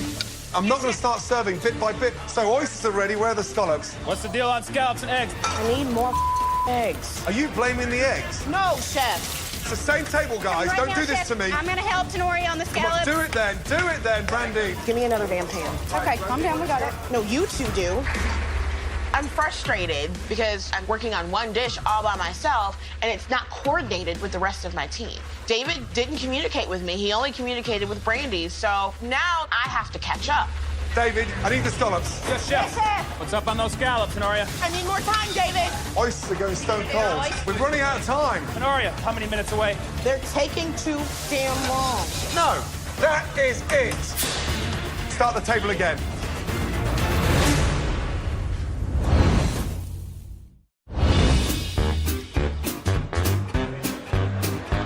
I'm not going to start serving bit by bit. So oysters are ready. Where are the scallops? What's the deal on scallops and eggs? I need more eggs. Are you blaming the eggs? No, Chef. It's the same table, guys. Right Don't now, do this Chef. to me. I'm gonna help Tenoria on the Come on, scallops. do it then, Brandy. Give me another damn pan. Okay, calm down, we got it. No, you two do. I'm frustrated because I'm working on one dish all by myself and it's not coordinated with the rest of my team. David didn't communicate with me. He only communicated with Brandy. So now I have to catch up. David, I need the scallops. Yes, Chef. Yes, Chef. What's up on those scallops, Tenoria? I need more time, David. Oysters are going stone cold. We're running out of time. Tenoria, how many minutes away? They're taking too damn long. No, that is it. Start the table again.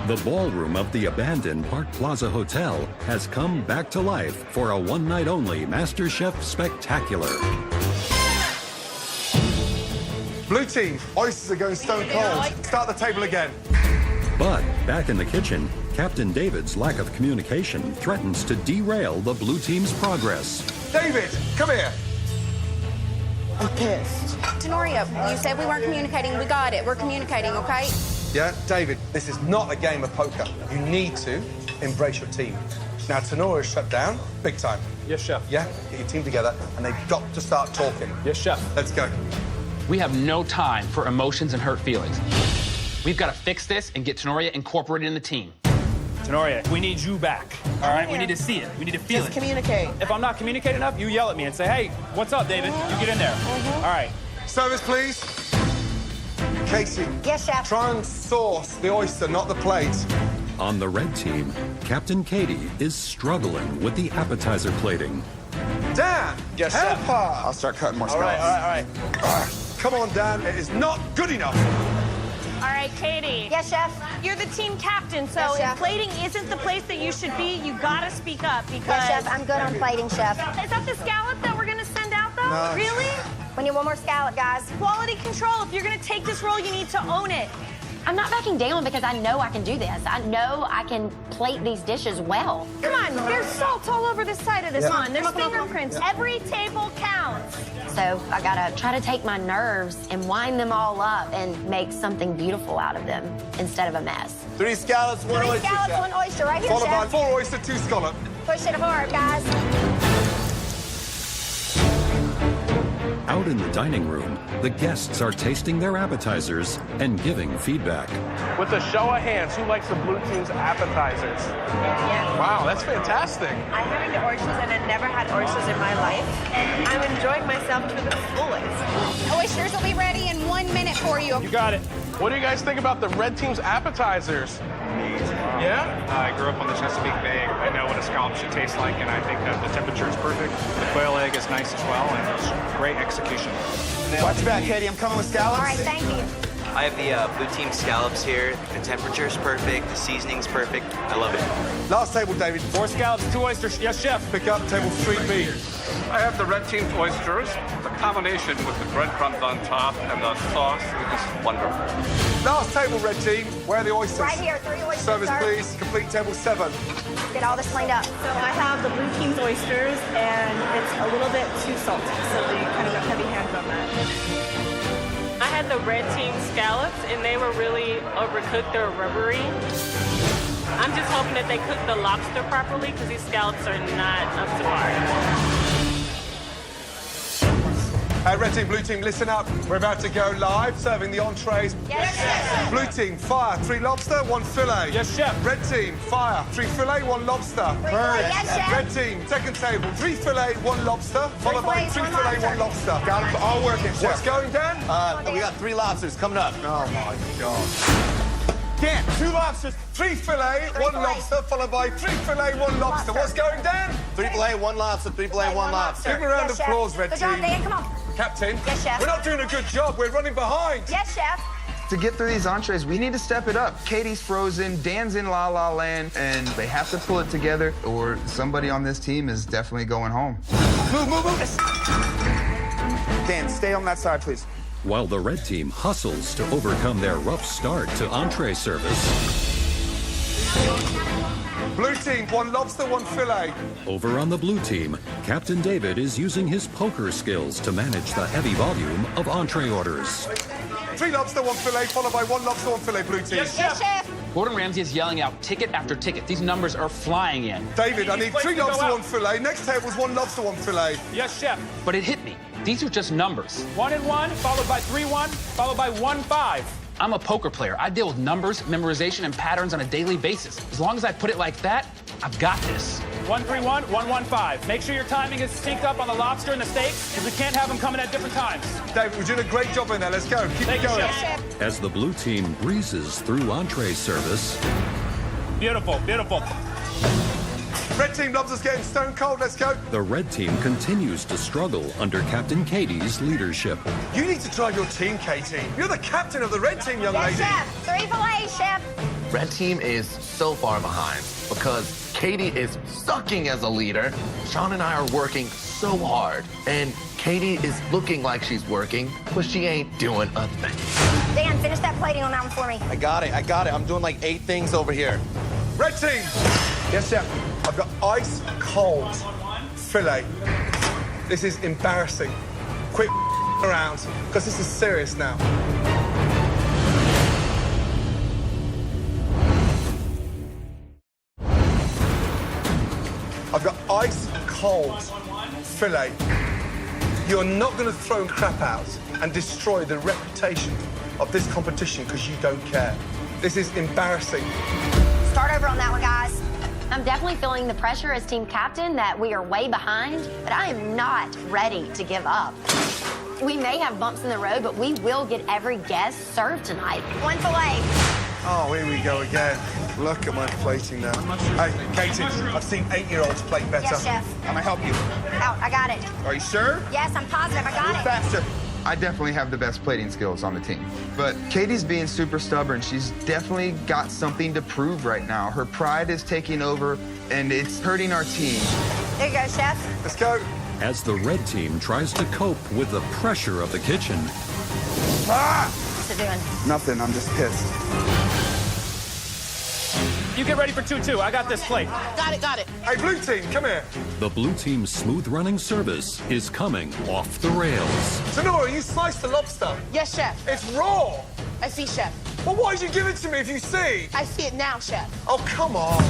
The ballroom of the abandoned Park Plaza Hotel has come back to life for a one-night-only MasterChef Spectacular. Blue team, oysters are going stone cold. Start the table again. But back in the kitchen, Captain David's lack of communication threatens to derail the blue team's progress. David, come here. I'm pissed. Tenoria, you said we weren't communicating. We got it. We're communicating, okay? Yeah, David, this is not a game of poker. You need to embrace your team. Now, Tenoria's shut down, big time. Yes, Chef. Yeah, get your team together, and they've got to start talking. Yes, Chef. Let's go. We have no time for emotions and hurt feelings. We've got to fix this and get Tenoria incorporated in the team. Tenoria, we need you back. All right? We need to see it. We need to feel Just it. communicate. If I'm not communicating enough, you yell at me and say, hey, what's up, David? You get in there. All right. Service, please. Casey. Yes, Chef. Try and sauce the oyster, not the plate. On the red team, Captain Katie is struggling with the appetizer plating. Dan, Yes, help Chef. her. I'll start cutting more All right, scallops. all right. Come on, Dan, it is not good enough. All right, Katie. Yes, Chef. You're the team captain, so Yes, if Chef. plating isn't the place that you should be, you gotta speak up because... Yes, Chef. I'm good on plating, Chef. Is that the scallop that we're gonna send out, though? No. Really? We need one more scallop, guys. Quality control. If you're gonna take this role, you need to own it. I'm not backing down because I know I can do this. I know I can plate these dishes well. Come on, there's salt all over the side of this one. There's fingerprints. Every table counts. So I gotta try to take my nerves and wind them all up and make something beautiful out of them instead of a mess. 3 scallops, 1 Three oyster, scallops, Chef. one oyster, right here, Followed by Chef. 4 oyster, 2 scallop. Push it hard, guys. Out in the dining room, the guests are tasting their appetizers and giving feedback. With a show of hands, who likes the blue team's appetizers? Wow, that's fantastic. I haven't had oysters and I've never had oysters in my life, and I'm enjoying myself to the fullest. Oysters will be ready in 1 minute for you. You got it. What do you guys think about the red team's appetizers? Yeah? I grew up on the Chesapeake Bay. I know what a scallop should taste like, and I think that the temperature is perfect. The quail egg is nice as well, and it's great execution. Watch your back, Katie. I'm coming with scallops. All right, thank you. I have the blue team scallops here. The temperature's perfect. The seasoning's perfect. I love it. Last table, David. 4 scallops, 2 oysters. Yes, Chef. Pick up table 3B. I have the red team's oysters. The combination with the breadcrumbs on top and the sauce is just wonderful. Last table, red team. Where are the oysters? Right here, 3 oysters, Service, sir. please. Complete table 7. Get all this cleaned up. So I have the blue team's oysters, and it's a little bit too salty, so they kind of got heavy hands on that. I had the red team scallops, and they were really overcooked. They're rubbery. I'm just hoping that they cook the lobster properly, because these scallops are not up to par. Red team, blue team, listen up. We're about to go live, serving the entrees. Yes, Chef. Blue team, fire. 3 lobster, 1 fillet. Yes, Chef. Red team, fire. 3 fillet, 1 lobster. fillet, yes, Chef. Red team, second table. 3 fillet, 1 lobster, followed by 3 fillet, 1 lobster. Got them all working, Chef. What's going, Dan? We got 3 lobsters coming up. Oh, my God. Dan, 2 lobsters, 3 fillet, 1 lobster, followed by 3 fillet, 1 lobster. What's going, Dan? 3 fillet, 1 lobster, 3 fillet, 1 lobster. Give a round of Yes, Chef. applause, Red Good team. job, Dan. Come on. Captain, Yes, Chef. we're not doing a good job. We're running behind. Yes, Chef. To get through these entrees, we need to step it up. Katie's frozen, Dan's in La La Land, and they have to pull it together, or somebody on this team is definitely going home. Move, move, move. Dan, stay on that side, please. While the red team hustles to overcome their rough start to entree service, Blue team, 1 lobster, 1 fillet. over on the blue team, Captain David is using his poker skills to manage the heavy volume of entree orders. 3 lobster, 1 fillet, followed by 1 lobster, 1 fillet, blue team. Yes, Chef. Yes, Chef. Gordon Ramsay is yelling out ticket after ticket. These numbers are flying in. David, I need 3 lobster, 1 fillet. Next table's 1 lobster, 1 fillet. Yes, chef. But it hit me. These are just numbers. 1 and 1, followed by 3-1, followed by 1-5. I'm a poker player. I deal with numbers, memorization, and patterns on a daily basis. As long as I put it like that, I've got this. 1-3-1, 1-1-5. Make sure your timing is synced up on the lobster and the steaks, because we can't have them coming at different times. David, we're doing a great job in there. Let's go. Keep it going. As the blue team breezes through entree service, Beautiful, beautiful. Red team lobster's getting stone cold. Let's go. the red team continues to struggle under Captain Katie's leadership. You need to drive your team, Katie. You're the captain of the red team, young Yes, lady. chef. 3 fillets, chef. Red team is so far behind because Katie is sucking as a leader. Sean and I are working so hard, and Katie is looking like she's working, but she ain't doing a thing. Dan, finish that plating on that one for me. I got it. I'm doing like 8 things over here. Red team. Yes, chef. I've got ice cold fillet. This is embarrassing. Quit around, because this is serious now. I've got ice cold fillet. You're not going to throw crap out and destroy the reputation of this competition because you don't care. This is embarrassing. Start over on that one, guys. I'm definitely feeling the pressure as team captain that we are way behind, but I am not ready to give up. We may have bumps in the road, but we will get every guest served tonight. 1 fillet. Oh, here we go again. Look at my plating now. Hey, Katie, I've seen 8-year-olds plate better. Yes, chef. I'm gonna help you. Out, I got it. Are you sure? Yes, I'm positive, I got it. Faster. I definitely have the best plating skills on the team. But Katie's being super stubborn. She's definitely got something to prove right now. Her pride is taking over, and it's hurting our team. There you go, chef. Let's go. As the red team tries to cope with the pressure of the kitchen, What's it doing? Nothing, I'm just pissed. You get ready for 2-2. I got this plate. Got it. Hey, blue team, come here. the blue team's smooth-running service is coming off the rails. Sonora, you sliced the lobster. Yes, chef. It's raw. I see, chef. Well, why did you give it to me if you see? I see it now, chef. Oh, come on.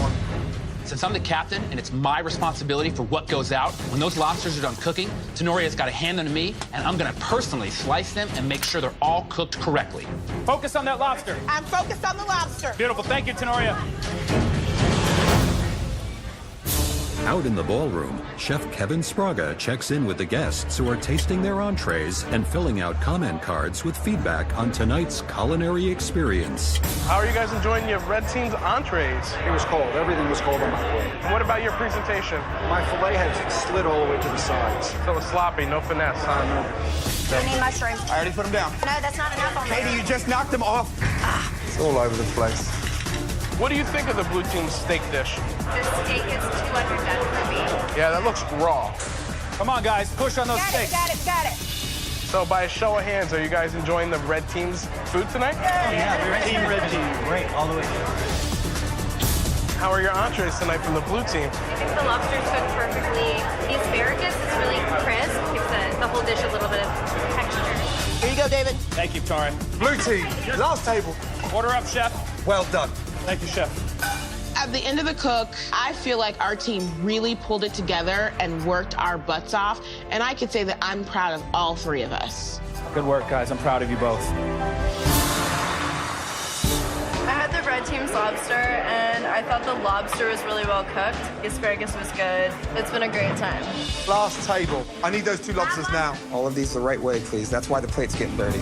Since I'm the captain and it's my responsibility for what goes out, when those lobsters are done cooking, Tenoria's got to hand them to me, and I'm going to personally slice them and make sure they're all cooked correctly. Focus on that lobster. I'm focused on the lobster. Beautiful. Thank you, Tenoria. Out in the ballroom, Chef Kevin Spraga checks in with the guests who are tasting their entrees and filling out comment cards with feedback on tonight's culinary experience. How are you guys enjoying your red team's entrees? It was cold. Everything was cold on my plate. What about your presentation? My fillet had slid all the way to the sides. So it was sloppy, no finesse, huh? We need mushrooms. I already put them down. No, that's not enough on Katie, there. you just knocked them off. It's all over the place. What do you think of the blue team's steak dish? The steak is too underdone for me. Yeah, that looks raw. Come on, guys. Push on those steaks. Got it. So by a show of hands, are you guys enjoying the red team's food tonight? Team red team. Great, all the way through. How are your entrees tonight from the blue team? I think the lobster's cooked perfectly. The asparagus is really crisp. Gives the whole dish a little bit of texture. Here you go, David. Thank you, Torin. Blue team, last table. Order up, chef. Well done. Thank you, chef. At the end of the cook, I feel like our team really pulled it together and worked our butts off. And I could say that I'm proud of all 3 of us. Good work, guys. I'm proud of you both. I had the red team's lobster, and I thought the lobster was really well cooked. The asparagus was good. It's been a great time. Last table. I need those 2 lobsters now. All of these the right way, please. That's why the plate's getting dirty.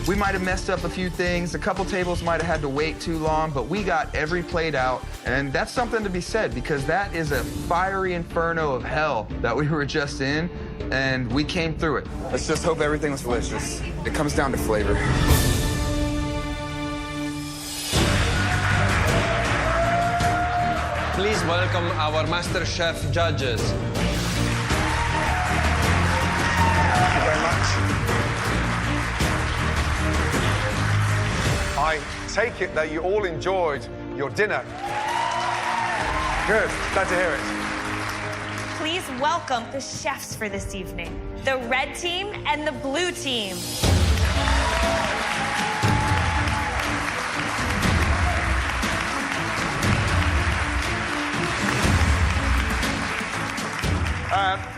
We might have messed up a few things. A couple tables might have had to wait too long, but we got every plate out. And that's something to be said because that is a fiery inferno of hell that we were just in, and we came through it. Let's just hope everything was delicious. It comes down to flavor. Please welcome our MasterChef judges. Thank you very much. I take it that you all enjoyed your dinner. Good, glad to hear it. Please welcome the chefs for this evening, the red team and the blue team.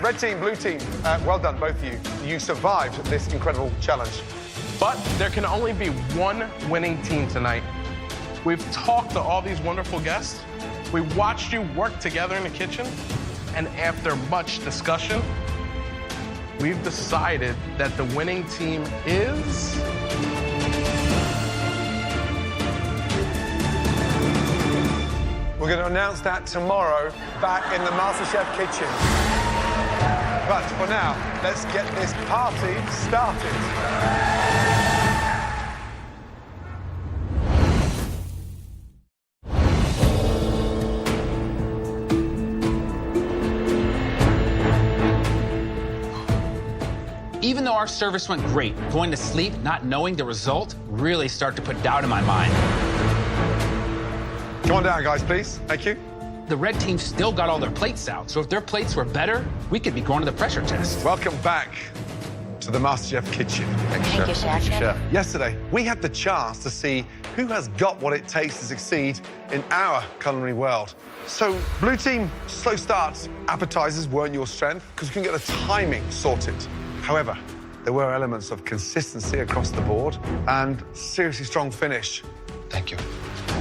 Red team, blue team, well done, both of you. You survived this incredible challenge. But there can only be one winning team tonight. We've talked to all these wonderful guests. We watched you work together in the kitchen. And after much discussion, we've decided that the winning team is... We're going to announce that tomorrow back in the MasterChef kitchen. But for now, let's get this party started. Even though our service went great, going to sleep not knowing the result really started to put doubt in my mind. Come on down, guys, please. Thank you. The red team still got all their plates out, so if their plates were better, we could be going to the pressure test. Welcome back to the MasterChef kitchen. Thank you, Chef. Yesterday, we had the chance to see who has got what it takes to succeed in our culinary world. So, blue team, slow starts. Appetizers weren't your strength because you couldn't get the timing sorted. However, there were elements of consistency across the board and seriously strong finish. Thank you.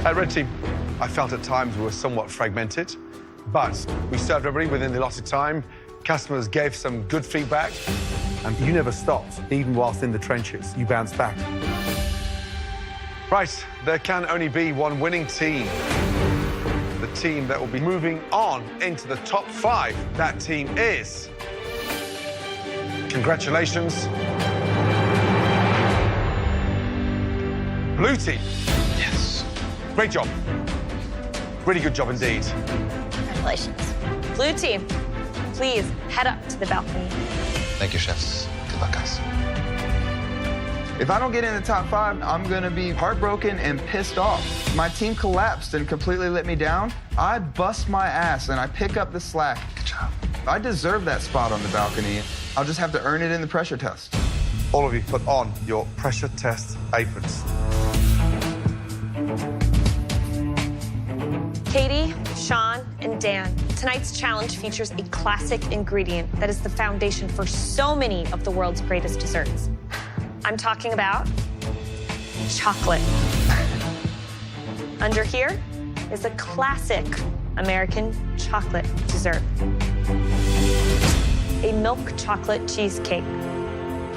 Red team, I felt at times we were somewhat fragmented, but we served everybody within the allotted time. Customers gave some good feedback. And you never stopped, even whilst in the trenches. You bounced back. Right, there can only be one winning team. The team that will be moving on into the top 5. That team is... Congratulations. Blue team. Yes. Great job. Really good job indeed. Congratulations. Blue team, please head up to the balcony. Thank you, chefs. Good luck, guys. If I don't get in the top 5, I'm gonna be heartbroken and pissed off. My team collapsed and completely let me down. I bust my ass and I pick up the slack. Good job. I deserve that spot on the balcony. I'll just have to earn it in the pressure test. All of you, put on your pressure test aprons. Katie, Sean, and Dan, tonight's challenge features a classic ingredient that is the foundation for so many of the world's greatest desserts. I'm talking about chocolate. Under here is a classic American chocolate dessert. A milk chocolate cheesecake.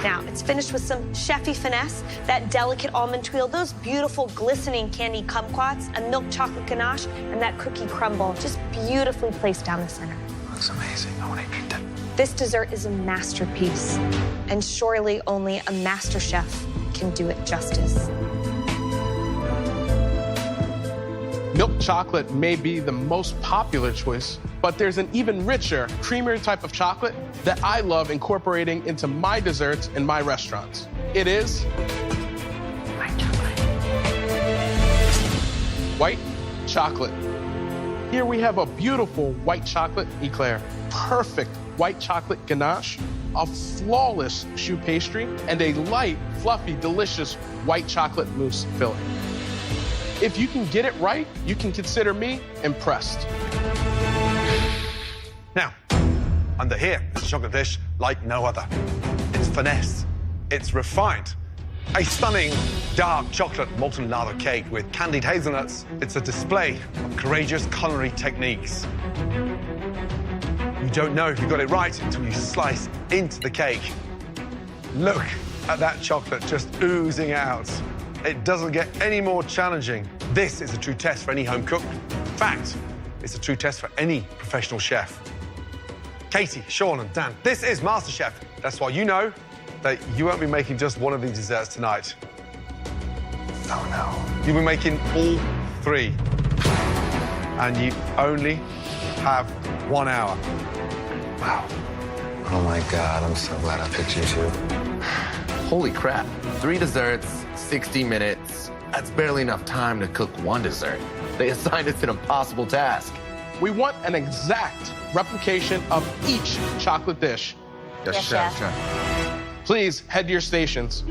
Now, it's finished with some chefy finesse, that delicate almond tuile, those beautiful glistening candy kumquats, a milk chocolate ganache, and that cookie crumble, just beautifully placed down the center. Looks amazing. I want to eat that. This dessert is a masterpiece, and surely only a master chef can do it justice. Milk chocolate may be the most popular choice, but there's an even richer, creamier type of chocolate that I love incorporating into my desserts in my restaurants. It is White chocolate. White chocolate. Here we have a beautiful white chocolate eclair, perfect white chocolate ganache, a flawless choux pastry, and a light, fluffy, delicious white chocolate mousse filling. If you can get it right, you can consider me impressed. Now, under here is a chocolate dish like no other. It's finesse, it's refined. A stunning dark chocolate molten lava cake with candied hazelnuts. It's a display of courageous culinary techniques. You don't know if you got it right until you slice into the cake. Look at that chocolate just oozing out. It doesn't get any more challenging. This is a true test for any home cook. In fact, it's a true test for any professional chef. Katie, Sean, and Dan, this is MasterChef. That's why you know that you won't be making just one of these desserts tonight. Oh, no. You'll be making all 3. And you only have 1 hour. Wow. Oh, my God. I'm so glad I picked you two. Holy crap. 3 desserts, 60 minutes. That's barely enough time to cook 1 dessert. They assigned us an impossible task. We want an exact replication of each chocolate dish. Yes, Chef. Please head to your stations.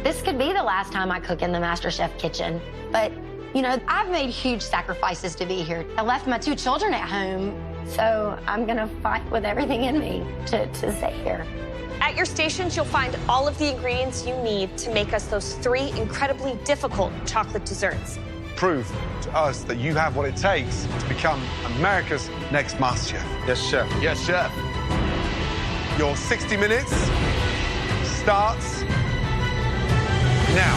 This could be the last time I cook in the MasterChef kitchen, but, you know, I've made huge sacrifices to be here. I left my 2 children at home, So I'm gonna fight with everything in me to stay here. At your stations, you'll find all of the ingredients you need to make us those 3 incredibly difficult chocolate desserts. Prove to us that you have what it takes to become America's next MasterChef. Yes, chef. Yes, chef. Your 60 minutes starts now.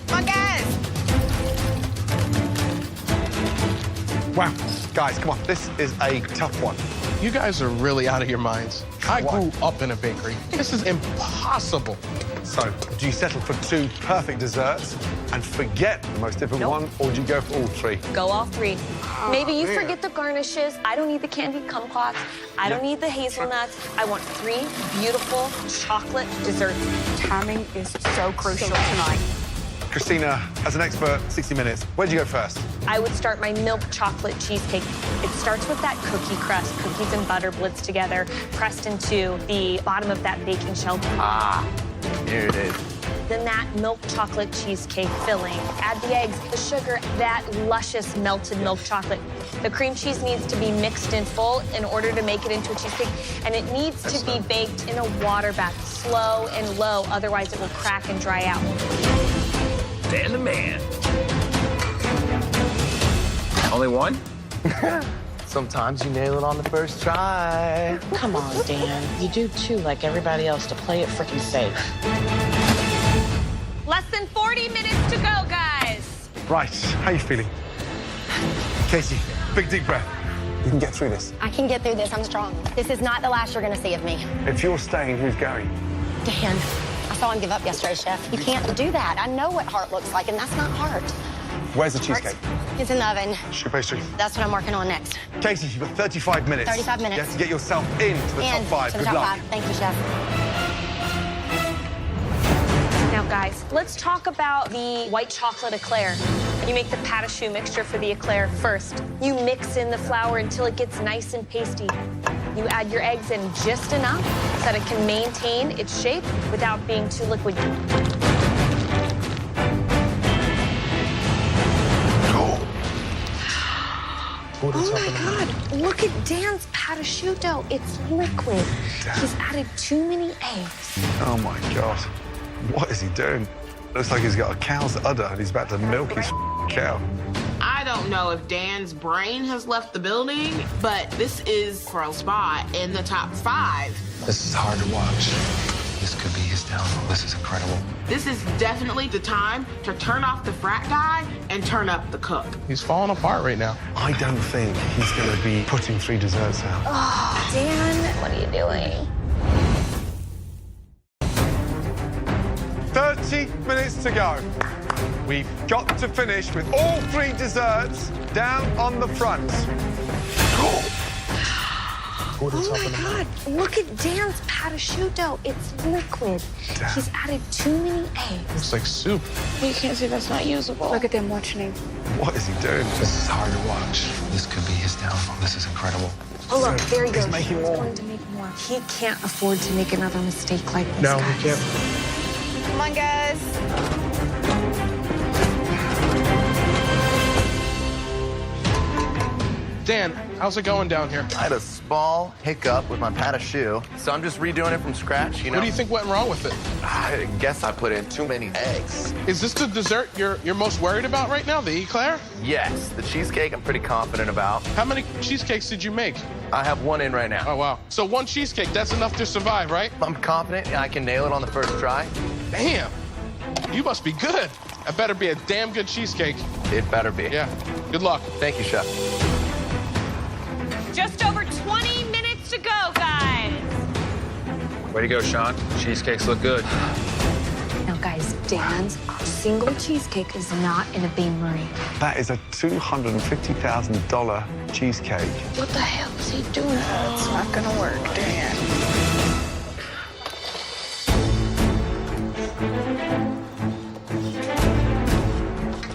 Come on, guys. Wow, guys, come on. This is a tough one. You guys are really out of your minds. I grew up in a bakery. This is impossible. So, do you settle for 2 perfect desserts and forget the most difficult one, or do you go for all 3? Go all 3. Maybe you forget the garnishes. I don't need the candied kumquats. I don't need the hazelnuts. I want 3 beautiful chocolate desserts. Timing is so crucial tonight. Christina, as an expert, 60 minutes. Where'd you go first? I would start my milk chocolate cheesecake. It starts with that cookie crust, cookies and butter blitzed together, pressed into the bottom of that baking shell. Here it is. Then that milk chocolate cheesecake filling. Add the eggs, the sugar, that luscious melted milk chocolate. The cream cheese needs to be mixed in full in order to make it into a cheesecake, and it needs to be baked in a water bath, slow and low, otherwise it will crack and dry out. Dan the man. Only one? Sometimes you nail it on the first try. Come on, Dan. You do too, like everybody else, to play it freaking safe. Less than 40 minutes to go, guys. Right, how you feeling? Casey, big deep breath. You can get through this. I can get through this. I'm strong. This is not the last you're gonna see of me. If you're staying, who's going? Dan, I saw him give up yesterday, Chef. You can't do that. I know what heart looks like, and that's not heart. Where's the cheesecake? It's in the oven. Sugar pastry. That's what I'm working on next. Casey, you've got 35 minutes. 35 minutes. You have to get yourself into the top 5. To the Good top luck. 5. Thank you, Chef. Now, guys, let's talk about the white chocolate eclair. You make the pâte à choux mixture for the eclair first. You mix in the flour until it gets nice and pasty. You add your eggs in just enough so that it can maintain its shape without being too liquid. Oh my God, look at Dan's pâte à choux dough. It's liquid. He's added too many eggs. Oh my God. What is he doing? Looks like he's got a cow's udder and he's about to milk his cow. I don't know if Dan's brain has left the building, but this is for a spot in the top 5. This is hard to watch. This could be his downfall. This is incredible. This is definitely the time to turn off the frat guy and turn up the cook. He's falling apart right now. I don't think he's going to be putting 3 desserts out. Oh, Dan, what are you doing? 30 minutes to go. We've got to finish with all 3 desserts down on the front. Oh my God, look at Dan's pâte à choux dough. It's liquid. Damn. He's added too many eggs. Looks like soup. You can't see that's not usable. Look at them watching him. What is he doing? This is hard to watch. This could be his downfall. This is incredible. Oh, look, there he goes. He's making He's more. going to make more. He can't afford to make another mistake like this, No, guys. we can't. Come on, guys. Dan, how's it going down here? I had a small hiccup with my pâte à choux, so I'm just redoing it from scratch, you know? What do you think went wrong with it? I guess I put in too many eggs. Is this the dessert you're most worried about right now, the eclair? Yes, the cheesecake I'm pretty confident about. How many cheesecakes did you make? I have 1 in right now. Oh, wow. So 1 cheesecake, that's enough to survive, right? I'm confident I can nail it on the first try. Damn. You must be good. That better be a damn good cheesecake. It better be. Yeah. Good luck. Thank you, Chef. Just over 20 minutes to go, guys. Way to go, Sean. Cheesecakes look good. Now, guys, Dan's single cheesecake is not in a bain-marie. That is a $250,000 cheesecake. What the hell is he doing? It's not gonna work, Dan.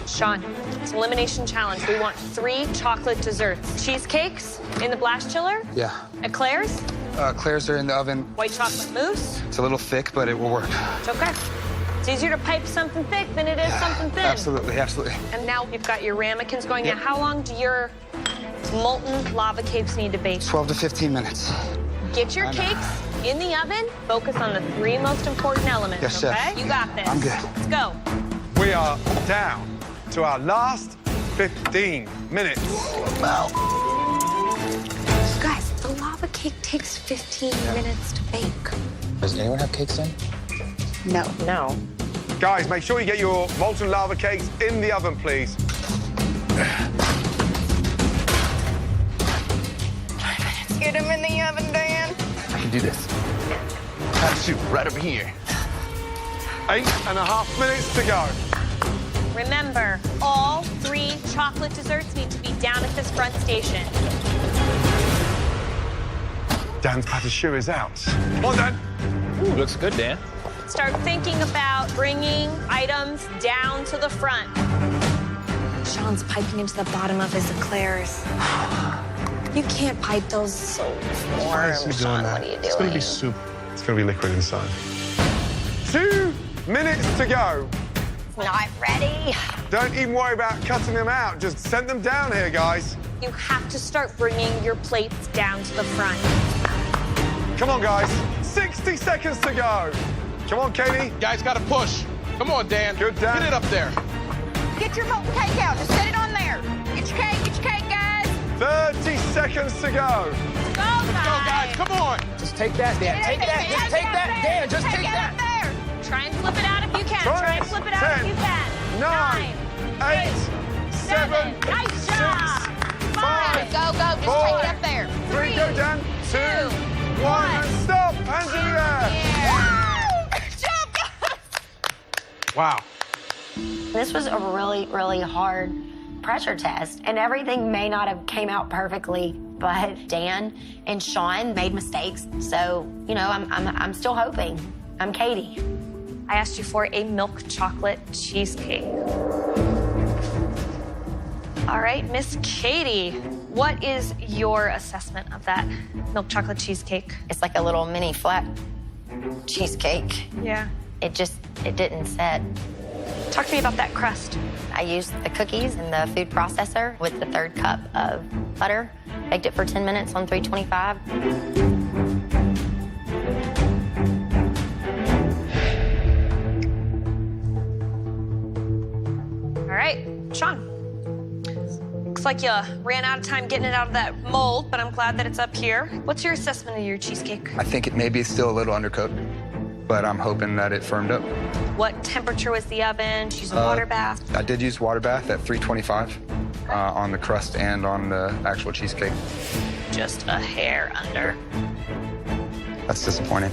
Sean, it's elimination challenge. We want 3 chocolate desserts. Cheesecakes in the blast chiller. Yeah. Eclairs. Eclairs are in the oven. White chocolate mousse. It's a little thick, but it will work. It's okay. It's easier to pipe something thick than it is something thin. Absolutely, absolutely. And now you've got your ramekins going. Now, how long do your molten lava cakes need to bake? 12 to 15 minutes. Get your cakes in the oven. Focus on the 3 most important elements, Yes, okay? chef. You got this. I'm good. Let's go. We are down to our last 15 minutes. Guys, the lava cake takes 15 minutes to bake. Does anyone have cakes in? No. No. Guys, make sure you get your molten lava cakes in the oven, please. Get them in the oven, Dan. I can do this. Have soup right over here. 8.5 minutes to go. Remember, all 3 chocolate desserts need to be down at this front station. Dan's pâte choux is out. Come on, Dan. Ooh, looks good, Dan. Start thinking about bringing items down to the front. Sean's piping into the bottom of his eclairs. You can't pipe those so warm, Sean. What are you doing? It's going to be soup. It's going to be liquid inside. 2 minutes to go. Not ready. Don't even worry about cutting them out. Just send them down here, guys. You have to start bringing your plates down to the front. Come on, guys. 60 seconds to go. Come on, Katie. Guys, got to push. Come on, Dan. Good, Dan. Get it up there. Get your molten cake out. Just set it on there. Get your cake, guys. 30 seconds to go. Go, guys. Come on. Just take that, Dan. Take that. Just take that, Dan. Just take that. Try and flip it out if you can. Try and flip it out 10, if you can. 9, 8, 7, Nice job. 5, Go. Just 4, take it up there. 3, go, Dan. 2, 1, and stop. Hands in the air. Good job, guys. Wow. This was a really, really hard pressure test, and everything may not have came out perfectly, but Dan and Sean made mistakes. So, you know, I'm still hoping. I'm Katie. I asked you for a milk chocolate cheesecake. All right, Miss Katie, what is your assessment of that milk chocolate cheesecake? It's like a little mini flat cheesecake. Yeah. It didn't set. Talk to me about that crust. I used the cookies in the food processor with the 3rd cup of butter. Baked it for 10 minutes on 325. All right, Sean. Looks like you ran out of time getting it out of that mold, but I'm glad that it's up here. What's your assessment of your cheesecake? I think it maybe is still a little undercooked, but I'm hoping that it firmed up. What temperature was the oven? Did you use a water bath? I did use water bath at 325 on the crust and on the actual cheesecake. Just a hair under. That's disappointing.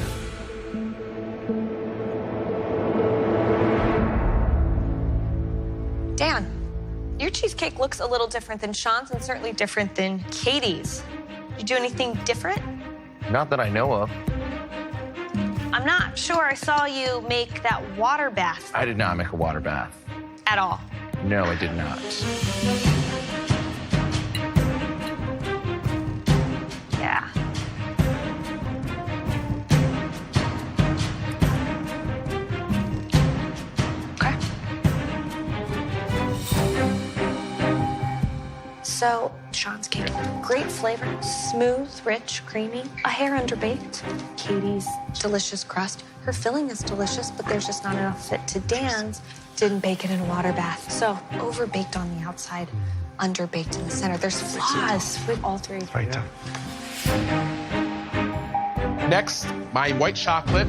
Dan, your cheesecake looks a little different than Sean's and certainly different than Katie's. Did you do anything different? Not that I know of. I'm not sure I saw you make that water bath I did not make a water bath. at all. No, I did not. Yeah. Okay. So, Sean's cake, great flavor, smooth, rich, creamy, a hair underbaked. Katie's delicious crust. Her filling is delicious, but there's just not enough fit to Dan's. Didn't bake it in a water bath. So, overbaked on the outside, underbaked in the center. There's flaws with all 3. Right down. Next, my white chocolate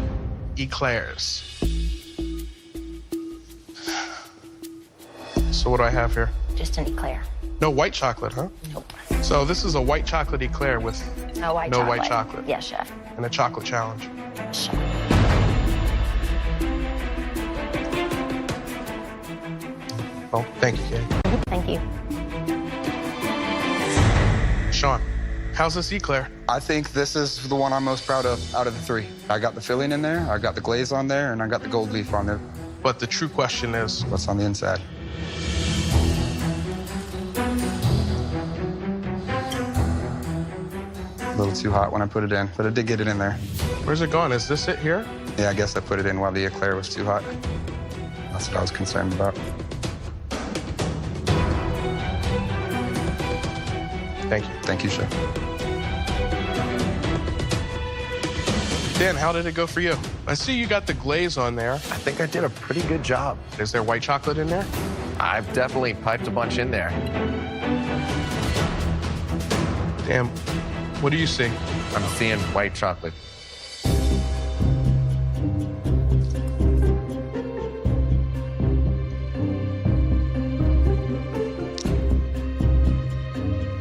eclairs. So what do I have here? Just an eclair. No white chocolate, huh? Nope. So this is a white chocolate eclair with No white no chocolate. white chocolate. Yes, chef. And a chocolate challenge. Oh, thank you, Katie. Thank you. Sean, how's this eclair? I think this is the one I'm most proud of out of the 3. I got the filling in there, I got the glaze on there, and I got the gold leaf on there. But the true question is... What's on the inside? A little too hot when I put it in, but I did get it in there. Where's it going? Is this it here? Yeah, I guess I put it in while the eclair was too hot. That's what I was concerned about. Thank you. Thank you, Chef. Dan, how did it go for you? I see you got the glaze on there. I think I did a pretty good job. Is there white chocolate in there? I've definitely piped a bunch in there. Dan, what do you see? I'm seeing white chocolate.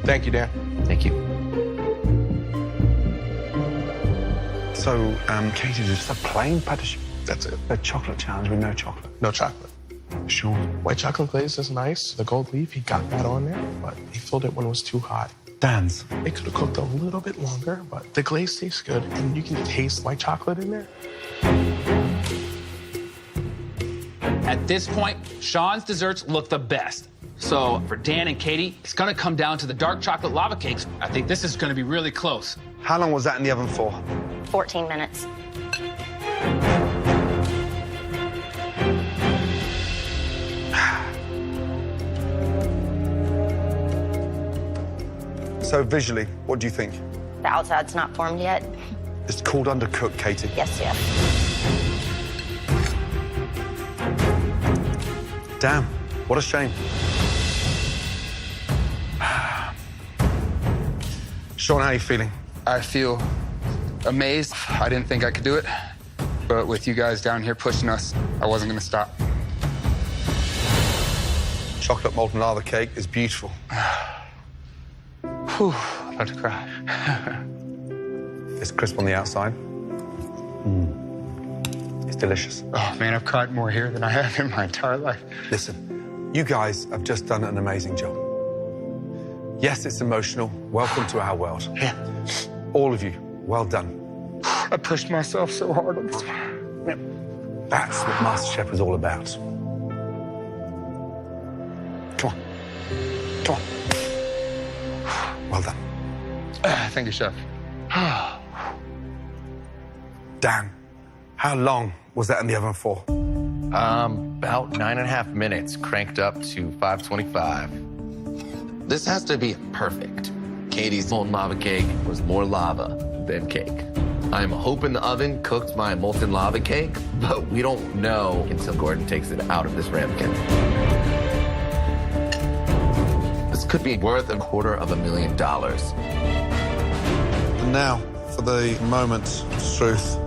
Thank you, Dan. Thank you. So, Katie, just a plain pâtisserie. That's it. A chocolate challenge with no chocolate. No chocolate. Sure. White chocolate glaze is nice. The gold leaf, he got that on there, but he filled it when it was too hot. Dan's. It could have cooked a little bit longer, but the glaze tastes good, and you can taste white chocolate in there. At this point, Sean's desserts look the best. So for Dan and Katie, it's gonna come down to the dark chocolate lava cakes. I think this is gonna be really close. How long was that in the oven for? 14 minutes. So visually, what do you think? The outside's not formed yet. It's called undercooked, Katie. Yes, Chef. Damn, what a shame. Sean, how are you feeling? I feel amazed. I didn't think I could do it, but with you guys down here pushing us, I wasn't gonna stop. Chocolate molten lava cake is beautiful. Whew, I'm about to cry. It's crisp on the outside. It's delicious. Oh man, I've cried more here than I have in my entire life. Listen, you guys have just done an amazing job. Yes, it's emotional. Welcome to our world. Yeah. All of you, well done. I pushed myself so hard on this one. That's what MasterChef is all about. Come on. Come on. Well done. Thank you, Chef. Dan, how long was that in the oven for? About 9.5 minutes, cranked up to 525. This has to be perfect. Katie's molten lava cake was more lava than cake. I'm hoping the oven cooked my molten lava cake, but we don't know until Gordon takes it out of this ramekin. This could be worth $250,000. And now for the moment of truth.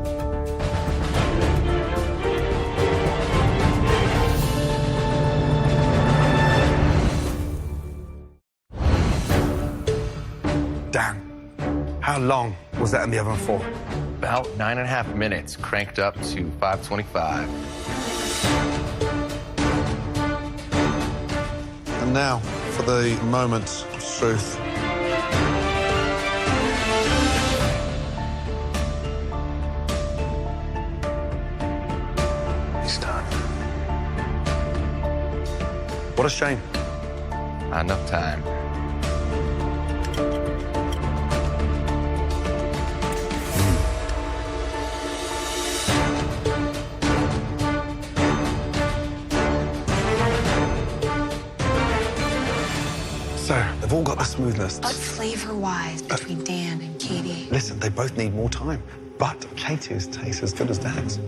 Dan, how long was that in the oven for? About 9.5 minutes, cranked up to 525. And now for the moment of truth. He's done. What a shame. Not enough time. So, they've all got the smoothness. But flavor-wise, between Dan and Katie. Listen, they both need more time. But Katie's tastes as good as Dan's.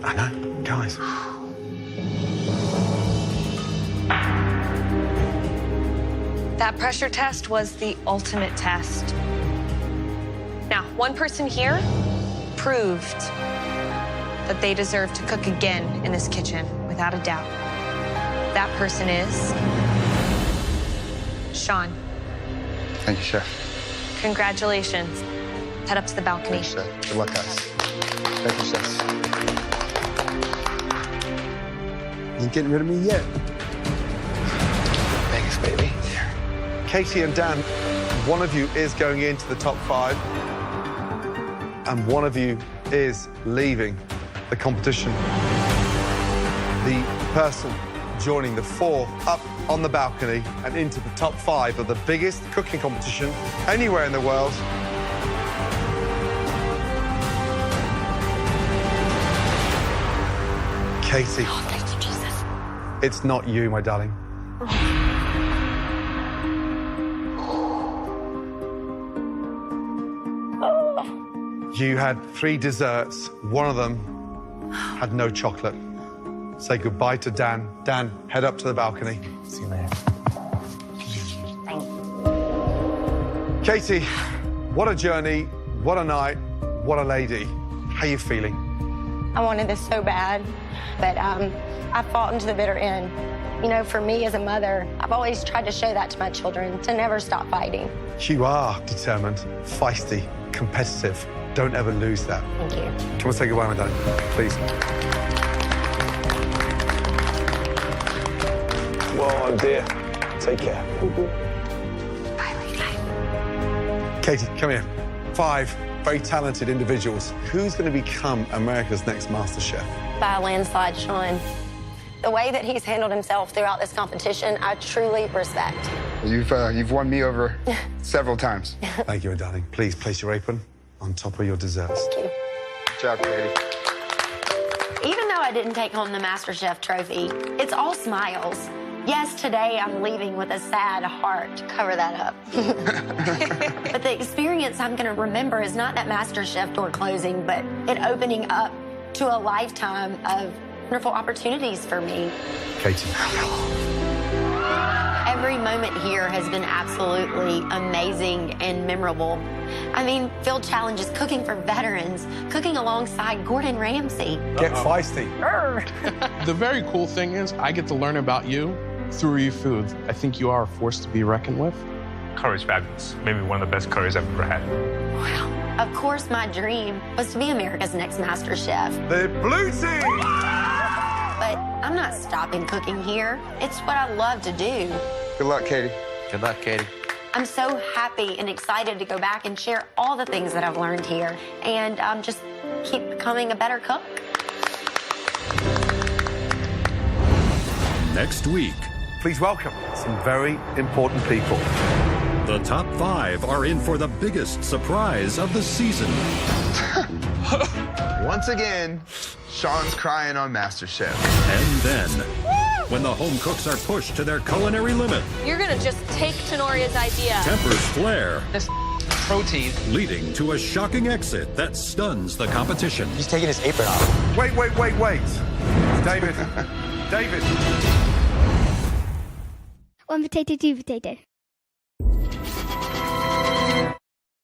I know, guys. That pressure test was the ultimate test. Now, one person here proved that they deserve to cook again in this kitchen, without a doubt. That person is Sean. Thank you, Chef. Congratulations. Head up to the balcony. Thanks, Chef. Good luck, guys. Thank you, Chef. You ain't getting rid of me yet. Thanks, baby. Katie and Dan, one of you is going into the top 5, and one of you is leaving the competition. The person joining the 4 up on the balcony and into the top 5 of the biggest cooking competition anywhere in the world. Katie. Oh, thank you, Jesus. It's not you, my darling. You had 3 desserts. One of them had no chocolate. Say goodbye to Dan. Dan, head up to the balcony. See you later. Thank you. Katie, what a journey, what a night, what a lady. How you feeling? I wanted this so bad, but I fought into the bitter end. You know, for me as a mother, I've always tried to show that to my children, to never stop fighting. You are determined, feisty, competitive. Don't ever lose that. Thank you. Come on, say goodbye, my darling, please. Well, dear, take care. Katie, come here. 5 very talented individuals. Who's going to become America's next MasterChef? By a landslide, Sean. The way that he's handled himself throughout this competition, I truly respect. You've won me over several times. Thank you, my darling. Please place your apron on top of your desserts. Thank you. Good job, Katie. Even though I didn't take home the MasterChef trophy, it's all smiles. Yes, today I'm leaving with a sad heart to cover that up. But the experience I'm going to remember is not that MasterChef door closing, but it opening up to a lifetime of wonderful opportunities for me. Katie. Every moment here has been absolutely amazing and memorable. I mean, field challenges, cooking for veterans, cooking alongside Gordon Ramsay. Get feisty. The very cool thing is I get to learn about you through your food. I think you are a force to be reckoned with. Curry's fabulous. Maybe one of the best curries I've ever had. Wow. Of course, my dream was to be America's next MasterChef. The blue team! But I'm not stopping cooking here. It's what I love to do. Good luck, Katie. Good luck, Katie. I'm so happy and excited to go back and share all the things that I've learned here and just keep becoming a better cook. Next week. Please welcome some very important people. The top 5 are in for the biggest surprise of the season. Once again, Sean's crying on MasterChef. And then, when the home cooks are pushed to their culinary limit, You're gonna just take Tenoria's idea. tempers flare, This protein. leading to a shocking exit that stuns the competition. He's taking his apron off. Wait. David. David. 1 potato, 2 potato.